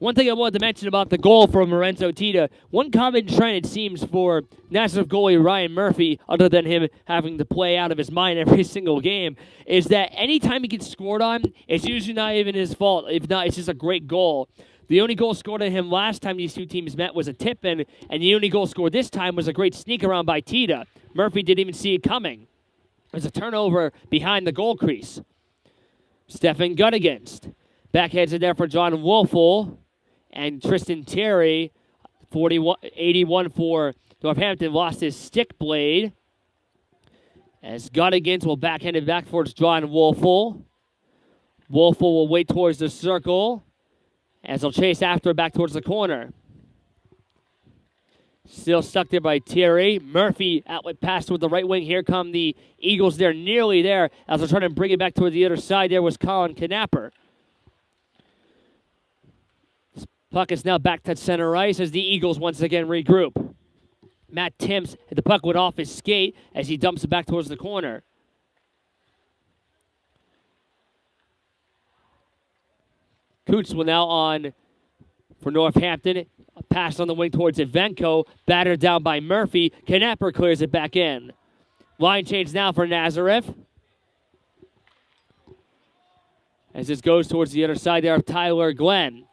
One thing I wanted to mention about the goal from Lorenzo Tita, one common trend it seems for Nazareth goalie Ryan Murphy, other than him having to play out of his mind every single game, is that anytime he gets scored on, it's usually not even his fault. If not, it's just a great goal. The only goal scored on him last time these two teams met was a tip-in, and the only goal scored this time was a great sneak around by Tita. Murphy didn't even see it coming. It was a turnover behind the goal crease. Stefan Gunniganst backheads it there for John Wolfel. And Tristan Terry, 81 for Northampton, lost his stick blade. As Gunniganst will backhand it back towards John Wolfel. Wolfel will wait towards the circle as he'll chase after it back towards the corner. Still stuck there by Terry. Murphy outlet pass with the right wing. Here come the Eagles. They're nearly there as they're trying to bring it back toward the other side. There was Colin Knapper. Puck is now back to center ice as the Eagles once again regroup. Matt Timms hit the puck went off his skate as he dumps it back towards the corner. Coots will now on for Northampton. A pass on the wing towards Evenko. Battered down by Murphy. Knapper clears it back in. Line change now for Nazareth. As this goes towards the other side there of Tyler Glenn.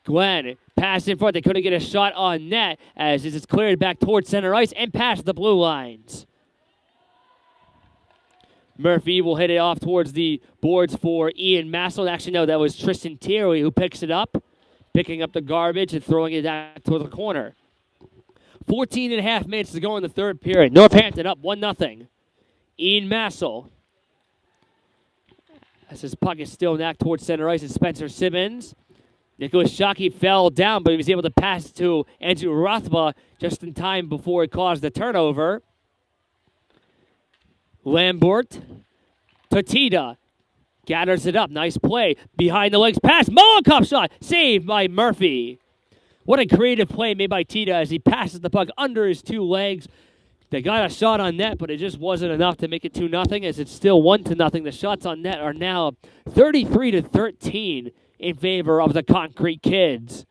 Glenn passed in front. They couldn't get a shot on net as this is cleared back towards center ice and past the blue lines. Murphy will hit it off towards the boards for Ian Massel. Actually, no, that was Tristan Terry who picks it up, picking up the garbage and throwing it back to the corner. 14 and a half minutes to go in the third period. Northampton up 1-0. Ian Massel. As his puck is still knocked towards center ice, and Spencer Simmons. Nicholas Shockey fell down, but he was able to pass to Andrew Rothba just in time before it caused the turnover. Lambert to Tita. Gathers it up. Nice play. Behind the legs pass. Molotov shot. Saved by Murphy. What a creative play made by Tita as he passes the puck under his two legs. They got a shot on net, but it just wasn't enough to make it 2-0 as it's still 1-0. The shots on net are now 33-13. In favor of the Konkrete Kids.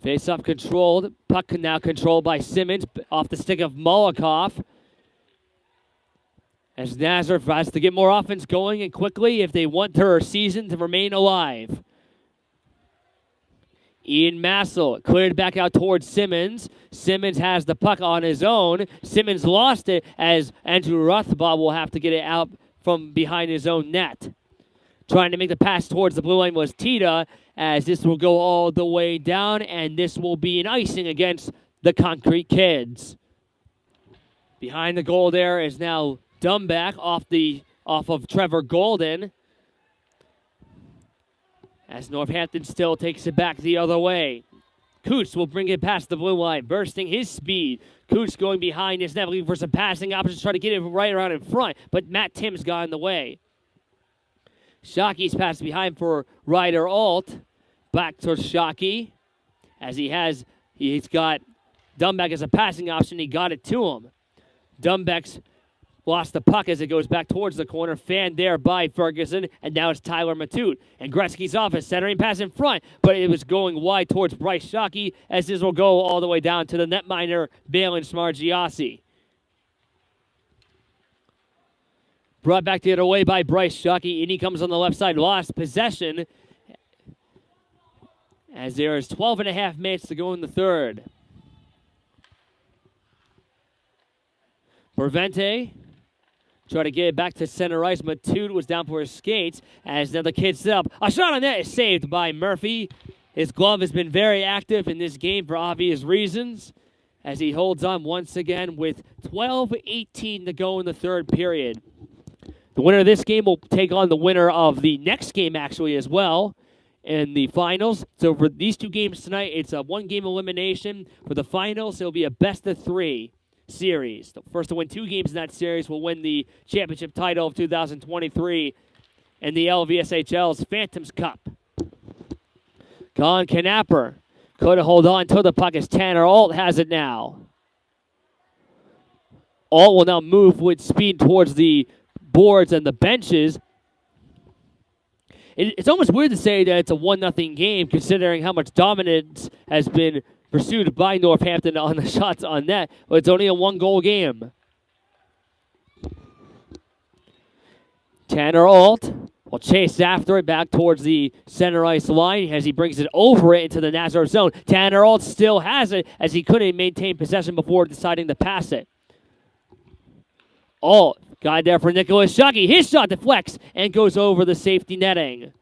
Face-off controlled. Puck now controlled by Simmons off the stick of Molotov. As Nazareth has to get more offense going and quickly if they want their season to remain alive. Ian Massel cleared back out towards Simmons. Simmons has the puck on his own. Simmons lost it as Andrew Rothbaugh will have to get it out from behind his own net. Trying to make the pass towards the blue line was Tita, as this will go all the way down, and this will be an icing against the Konkrete Kids. Behind the goal there is now Dumback off of Trevor Golden, as Northampton still takes it back the other way. Coots will bring it past the blue line, bursting his speed. Coots going behind his net, looking for some passing options, trying to get it right around in front, but Matt Timms got in the way. Shockey's pass behind for Ryder Alt. Back towards Shockey. As he's got Dumbeck as a passing option. He got it to him. Dumbeck's lost the puck as it goes back towards the corner. Fanned there by Ferguson. And now it's Tyler Matute. And Gretzky's off his centering pass in front. But it was going wide towards Bryce Shockey. As this will go all the way down to the netminder, Balin Smargiassi. Brought back the other way by Bryce Shockey. And he comes on the left side. Lost possession. As there is 12 and a half minutes to go in the third. Bervente try to get it back to center ice. Matute was down for his skates. As now the kids set up. A shot on net is saved by Murphy. His glove has been very active in this game for obvious reasons. As he holds on once again with 12:18 to go in the third period. The winner of this game will take on the winner of the next game, actually, as well, in the finals. So for these two games tonight, it's a one-game elimination. For the finals, it'll be a best-of-3 series. The first to win 2 games in that series will win the championship title of 2023 and the LVSHL's Phantoms Cup. Colin Knapper could hold on to the puck as Tanner Alt has it now. Alt will now move with speed towards the boards and the benches. It's almost weird to say that it's a 1-0 game, considering how much dominance has been pursued by Northampton on the shots on net, but it's only a 1-goal game. Tanner Alt will chase after it back towards the center ice line as he brings it over it into the Nazareth zone. Tanner Alt still has it as he couldn't maintain possession before deciding to pass it. Alt got there for Nicholas Shockey. His shot deflects and goes over the safety netting.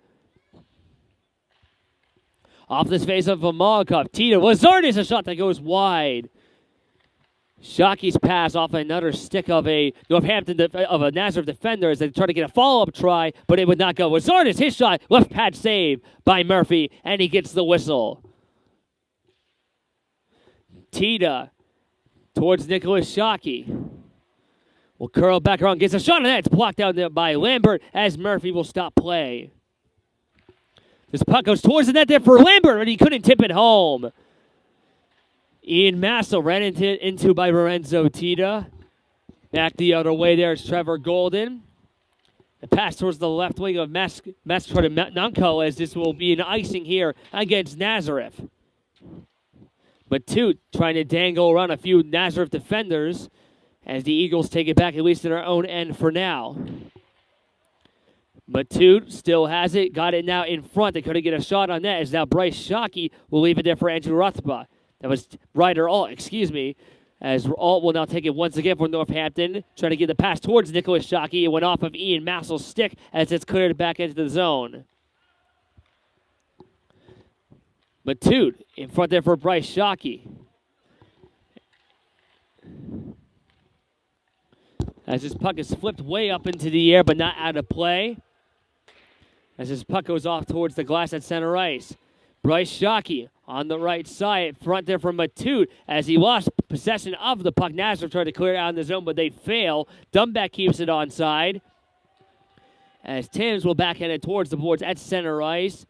Off this face of a Malkov. Tito Lazardis, a shot that goes wide. Shockey's pass off another stick of a Northampton of a Nazareth defender as they try to get a follow-up try, but it would not go. Lazardis, his shot, left pad save by Murphy, and he gets the whistle. Tita towards Nicholas Shockey. Will curl back around, gets a shot on that. It's blocked out there by Lambert as Murphy will stop play. This puck goes towards the net there for Lambert, but he couldn't tip it home. Ian Massel ran into by Lorenzo Tita. Back the other way there is Trevor Golden. The pass towards the left wing of Nanko as this will be an icing here against Nazareth. But Toot trying to dangle around a few Nazareth defenders as the Eagles take it back, at least in their own end for now. Matute still has it, got it now in front. They couldn't get a shot on that as now Bryce Shockey will leave it there for Andrew Rothba. That was Ryder Alt, as Alt will now take it once again for Northampton, trying to get the pass towards Nicholas Shockey. It went off of Ian Massel's stick as it's cleared back into the zone. Matute in front there for Bryce Shockey. As this puck is flipped way up into the air, but not out of play. As this puck goes off towards the glass at center ice. Bryce Shockey on the right side, front there from Matute, as he lost possession of the puck. Nazareth tried to clear it out in the zone, but they fail. Dumbeck keeps it onside. As Timms will backhand it towards the boards at center ice.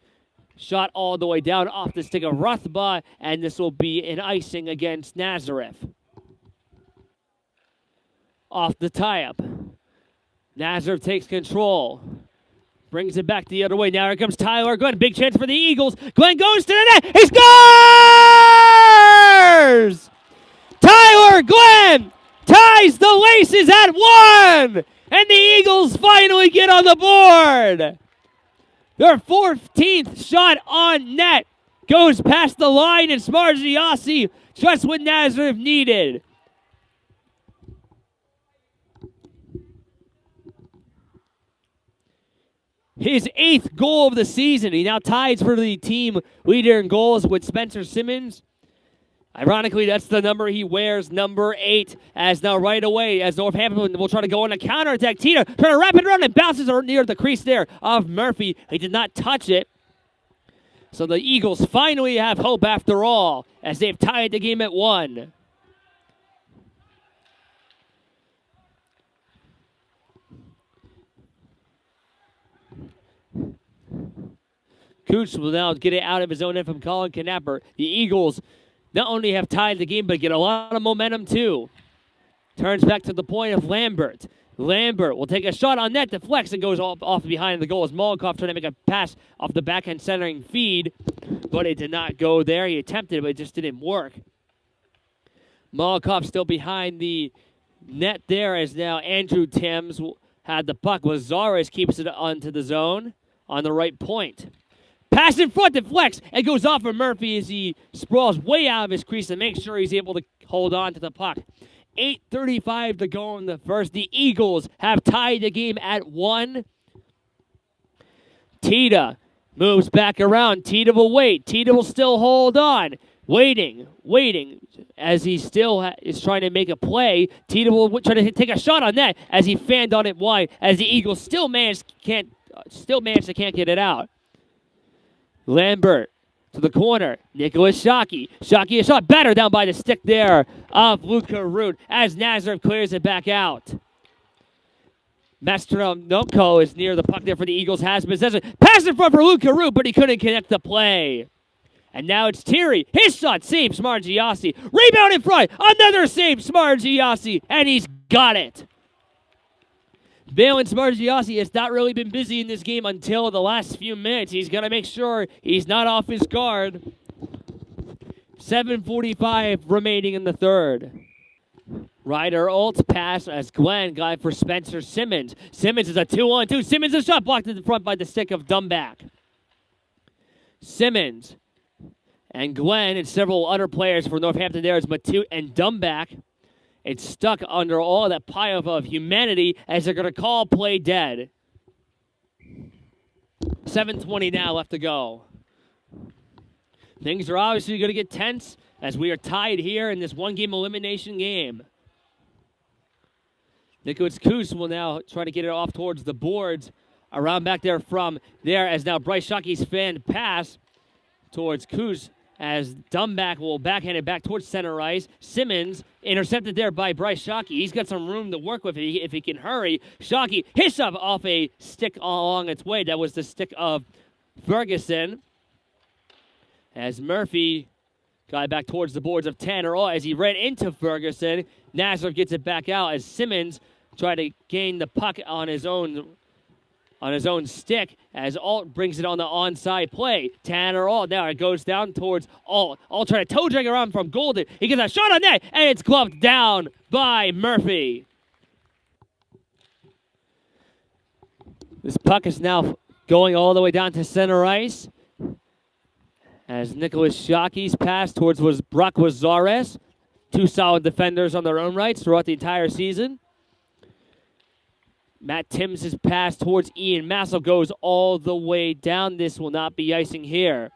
Shot all the way down off the stick of Rothba, and this will be an icing against Nazareth. Off the tie-up. Nazareth takes control. Brings it back the other way. Now here comes Tyler Glenn. Big chance for the Eagles. Glenn goes to the net. He scores! Tyler Glenn ties the laces at 1! And the Eagles finally get on the board. Their 14th shot on net goes past the line, and Smargiassi just what Nazareth needed. His 8th goal of the season. He now ties for the team leader in goals with Spencer Simmons. Ironically, that's the number he wears, number 8, as now right away, as Northampton will try to go on a counterattack. Tita trying to wrap it around and bounces near the crease there of Murphy. He did not touch it. So the Eagles finally have hope after all, as they've tied the game at 1. Cooch will now get it out of his own end from Colin Knapper. The Eagles not only have tied the game, but get a lot of momentum too. Turns back to the point of Lambert. Lambert will take a shot on net, deflects, and goes off behind the goal as Molokov trying to make a pass off the backhand centering feed, but it did not go there. He attempted it, but it just didn't work. Molokov still behind the net there as now Andrew Timms had the puck. Lazares keeps it onto the zone on the right point. Pass in front, deflects, and goes off of Murphy as he sprawls way out of his crease to make sure he's able to hold on to the puck. 8:35 to go in the first. The Eagles have tied the game at 1. Tita moves back around. Tita will wait. Tita will still hold on. Waiting, as he still is trying to make a play. Tita will try to take a shot on that as he fanned on it wide, as the Eagles still managed to can't get it out. Lambert to the corner. Nicholas Shockey. Shockey, a shot better down by the stick there of Luca Root as Nazareth clears it back out. Mastronoko is near the puck there for the Eagles. Has possession. Pass in front for Luca Root, but he couldn't connect the play. And now it's Thierry. His shot saves Smargiassi. Rebound in front. Another save, Smargiassi. And he's got it. Balin Smargiassi has not really been busy in this game until the last few minutes. He's going to make sure he's not off his guard. 7:45 remaining in the third. Ryder Alt pass as Glenn got for Spencer Simmons. Simmons is a 2-on-2. Simmons is a shot blocked in the front by the stick of Dumback. Simmons and Glenn and several other players for Northampton there is Matute and Dumback. It's stuck under all that pile of humanity as they're going to call play dead. 7:20 now left to go. Things are obviously going to get tense as we are tied here in this one-game elimination game. Nicholas Coos will now try to get it off towards the boards. Around back there from there as now Bryce Shockey's fan pass towards Coos as Dumback will backhand it back towards center ice. Simmons intercepted there by Bryce Shockey. He's got some room to work with if he can hurry. Shockey hits up off a stick along its way. That was the stick of Ferguson. As Murphy got it back towards the boards of Tanner as he ran into Ferguson. Nazareth gets it back out as Simmons tried to gain the puck on his own stick as Alt brings it on the onside play. Tanner Alt now it goes down towards Alt. Alt trying to toe drag around from Golden. He gets a shot on net and it's gloved down by Murphy. This puck is now going all the way down to center ice as Nicholas Shockey's pass towards Brock Wazares. Two solid defenders on their own rights throughout the entire season. Matt Timms' pass towards Ian Massel goes all the way down. This will not be icing here.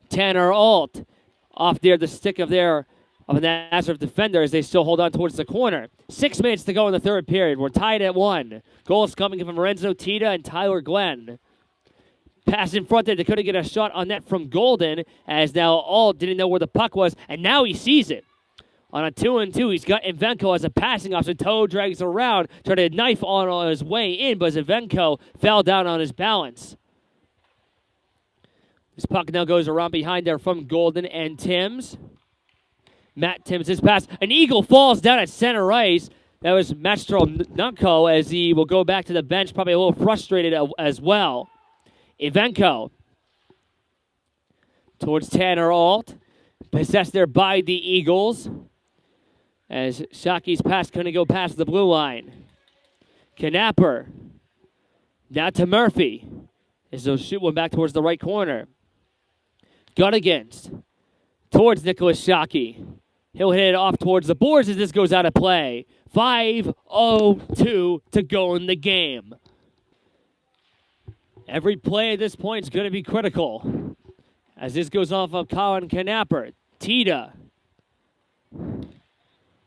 Tanner Alt off there, the stick of the Nazareth defender as they still hold on towards the corner. 6 minutes to go in the third period. We're tied at 1. Goals coming from Lorenzo Tita and Tyler Glenn. Pass in front there. They couldn't get a shot on net from Golden as now Alt didn't know where the puck was, and now he sees it. On a 2-on-2, he's got Ivenko as a passing option. Toe drags around, trying to knife on his way in, but Ivenko fell down on his balance. This puck now goes around behind there from Golden and Timms. Matt Timms, his pass. An eagle falls down at center ice. That was Mastro Nunko as he will go back to the bench, probably a little frustrated as well. Ivenko towards Tanner Alt. Possessed there by the Eagles. As Shockey's pass couldn't go past the blue line. Knapper. Now to Murphy. As they'll shoot one back towards the right corner. Gun against. Towards Nicholas Shockey. He'll hit it off towards the boards as this goes out of play. 5:02 to go in the game. Every play at this point is going to be critical. As this goes off of Colin Knapper. Tita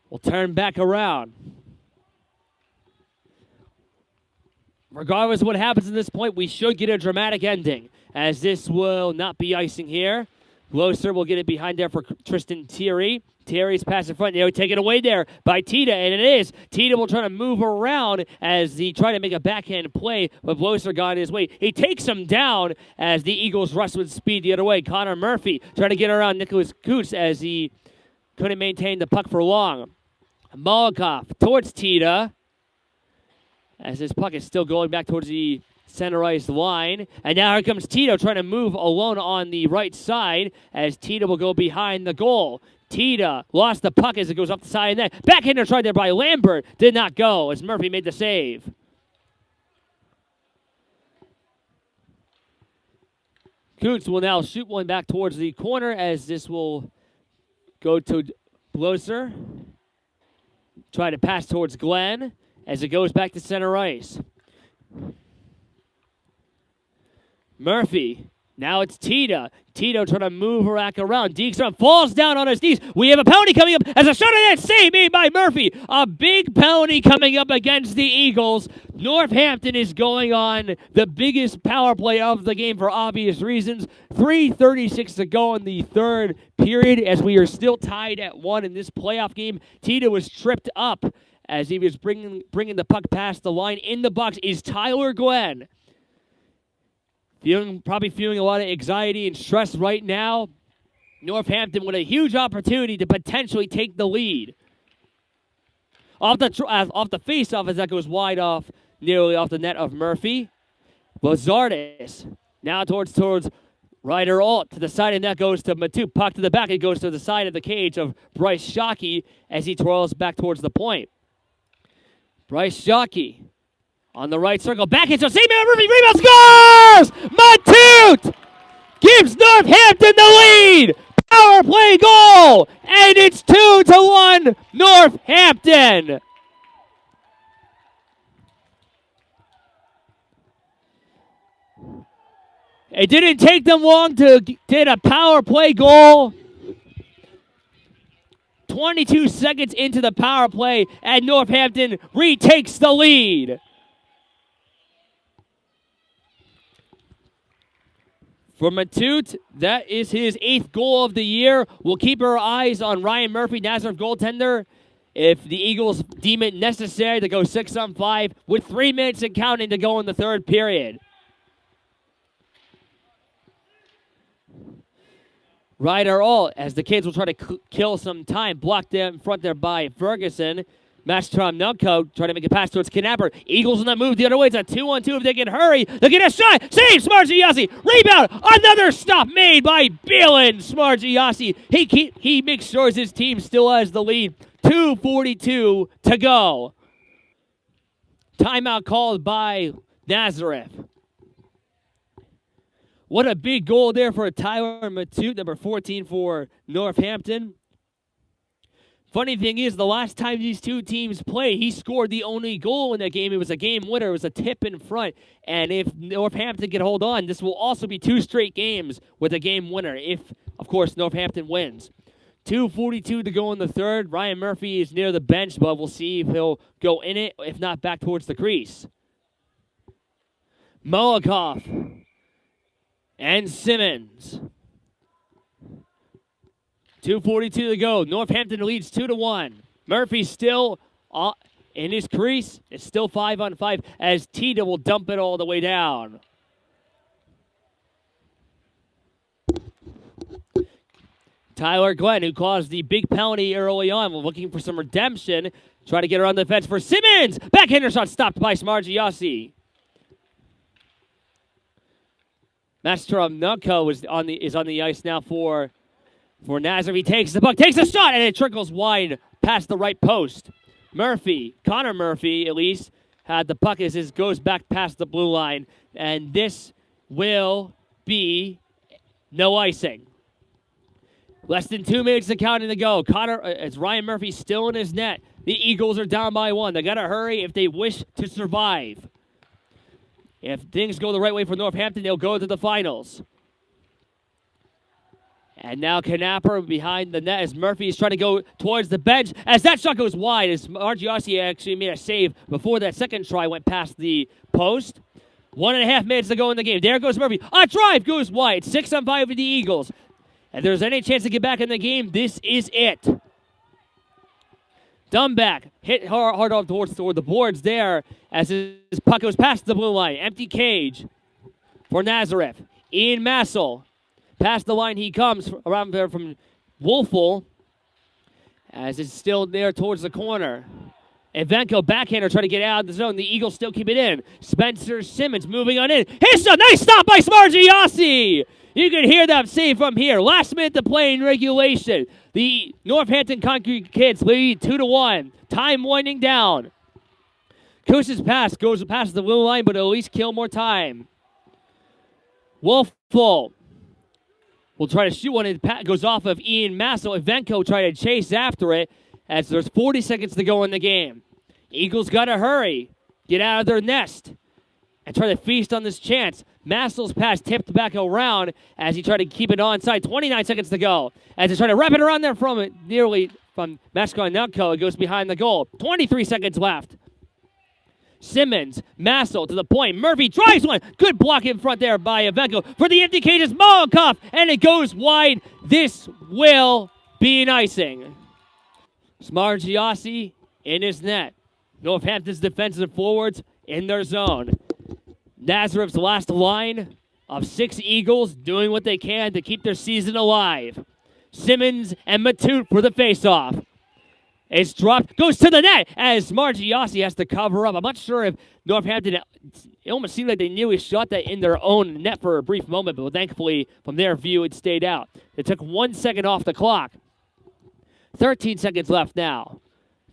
will turn back around. Regardless of what happens at this point, we should get a dramatic ending, as this will not be icing here. Loser will get it behind there for Tristan Thierry. Thierry's pass in front. They'll take it away there by Tita, and it is. Tita will try to move around as he try to make a backhand play, but Loser got his way. He takes him down as the Eagles rush with speed the other way. Connor Murphy trying to get around Nicholas Coos as he couldn't maintain the puck for long. Molokov towards Tita as his puck is still going back towards the center ice line. And now here comes Tito trying to move alone on the right side as Tita will go behind the goal. Tita lost the puck as it goes up the side of the net. Backhander tried there by Lambert. Did not go as Murphy made the save. Coots will now shoot one back towards the corner as this will go to Bloser. Try to pass towards Glenn as it goes back to center ice. Murphy. Now it's Tita. Tito trying to move back around. Deekstrom falls down on his knees. We have a penalty coming up as a shot on that save made by Murphy. A big penalty coming up against the Eagles. Northampton is going on the biggest power play of the game for obvious reasons. 3:36 to go in the third period as we are still tied at 1 in this playoff game. Tita was tripped up as he was bringing the puck past the line. In the box is Tyler Glenn. Probably feeling a lot of anxiety and stress right now. Northampton with a huge opportunity to potentially take the lead. Off the face-off as that goes wide off, nearly off the net of Murphy. Lazardis now towards Ryder Alt to the side, and that goes to Matute. Puck to the back. It goes to the side of the cage of Bryce Shockey as he twirls back towards the point. Bryce Shockey on the right circle. Back into Seaman. Murphy rebound scores! Matute gives Northampton the lead. Power play goal, and it's 2-1 Northampton. It didn't take them long to get a power play goal. 22 seconds into the power play, and Northampton retakes the lead. For Matute, that is his 8th goal of the year. We'll keep our eyes on Ryan Murphy, Nazareth goaltender, if the Eagles deem it necessary to go 6-on-5 with 3 minutes and counting to go in the third period. Ryder Alt, as the kids will try to kill some time, blocked in front there by Ferguson. Mastrom Nunko trying to make a pass towards Knapper. Eagles on the move the other way. It's a 2-on-2 if they can hurry. They get a shot. Save Smargiassi. Rebound. Another stop made by Bielin. Smargiassi. He makes sure his team still has the lead. 2:42 to go. Timeout called by Nazareth. What a big goal there for Tyler Matute, number 14 for Northampton. Funny thing is, the last time these two teams played, he scored the only goal in that game. It was a game winner. It was a tip in front. And if Northampton can hold on, this will also be 2 straight games with a game winner if, of course, Northampton wins. 2:42 to go in the third. Ryan Murphy is near the bench, but we'll see if he'll go in it, if not back towards the crease. Molikoff and Simmons. 2:42 to go. Northampton leads 2-1. Murphy still in his crease. It's still 5-on-5 as Tita will dump it all the way down. Tyler Glenn, who caused the big penalty early on, looking for some redemption. Try to get around the fence for Simmons. Backhander shot stopped by Smargiassi. Mastrom Nunko is on the ice now for Nazareth. He takes the puck, takes a shot, and it trickles wide past the right post. Connor Murphy, at least, had the puck as it goes back past the blue line, and this will be no icing. Less than 2 minutes to counting to go. It's Ryan Murphy still in his net. The Eagles are down by 1. They got to hurry if they wish to survive. If things go the right way for Northampton, they'll go to the finals. And now Knapper behind the net as Murphy is trying to go towards the bench. As that shot goes wide, as Smargiassi actually made a save before that second try went past the post. 1.5 minutes to go in the game. There goes Murphy. A drive goes wide. 6-on-5 for the Eagles. If there's any chance to get back in the game, this is it. Dumback hit hard off toward the boards there as his puck goes past the blue line. Empty cage for Nazareth. Ian Massel. Past the line he comes around there from Wolfel as it's still there towards the corner. Evenko backhander trying to get out of the zone. The Eagles still keep it in. Spencer Simmons moving on in. Hits a nice stop by Smargiassi. You can hear that save from here. Last minute to play in regulation. The Northampton Konkrete kids lead 2-1. Time winding down. Kush's pass goes past the blue line, but at least kill more time. Wolfel will try to shoot one. It goes off of Ian Massel. Evenko try to chase after it as there's 40 seconds to go in the game. Eagles got to hurry. Get out of their nest and try to feast on this chance. Massel's pass tipped back around as he tried to keep it onside. 29 seconds to go. As he tried to wrap it around there from Mascon Nunko. It goes behind the goal. 23 seconds left. Simmons, Massel to the point. Murphy drives one. Good block in front there by Evenko. For the empty cages, Molikoff, and it goes wide. This will be an icing. Smargiassi in his net. Northampton's defensive forwards in their zone. Nazareth's last line of 6 Eagles doing what they can to keep their season alive. Simmons and Matute for the faceoff. It's dropped, goes to the net as Margiossi has to cover up. I'm not sure if Northampton, it almost seemed like they knew he shot that in their own net for a brief moment, but thankfully, from their view, it stayed out. It took 1 second off the clock. 13 seconds left now.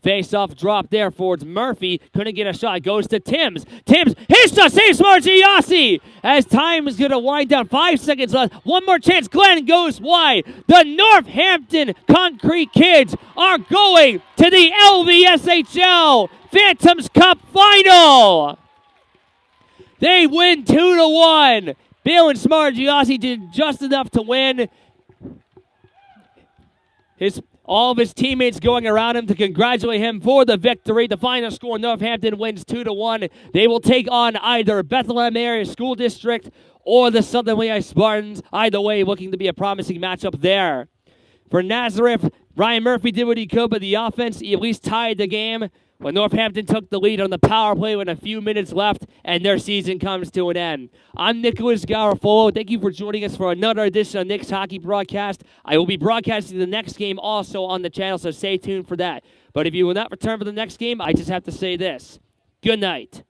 Face-off drop there towards Murphy. Couldn't get a shot. Goes to Timms. Timms hits the saves Margiossi as time is going to wind down. 5 seconds left. One more chance. Glenn goes wide. The Northampton Konkrete kids are going to the LVSHL Phantoms Cup Final. They win 2-1. Balin Margiossi did just enough to win. All of his teammates going around him to congratulate him for the victory. The final score, Northampton wins 2-1. They will take on either Bethlehem Area School District or the Southern Lehigh Spartans. Either way, looking to be a promising matchup there. For Nazareth, Ryan Murphy did what he could, but the offense at least tied the game when Northampton took the lead on the power play with a few minutes left, and their season comes to an end. I'm Nicholas Garofolo. Thank you for joining us for another edition of Nick's Hockey Broadcast. I will be broadcasting the next game also on the channel, so stay tuned for that. But if you will not return for the next game, I just have to say this. Good night.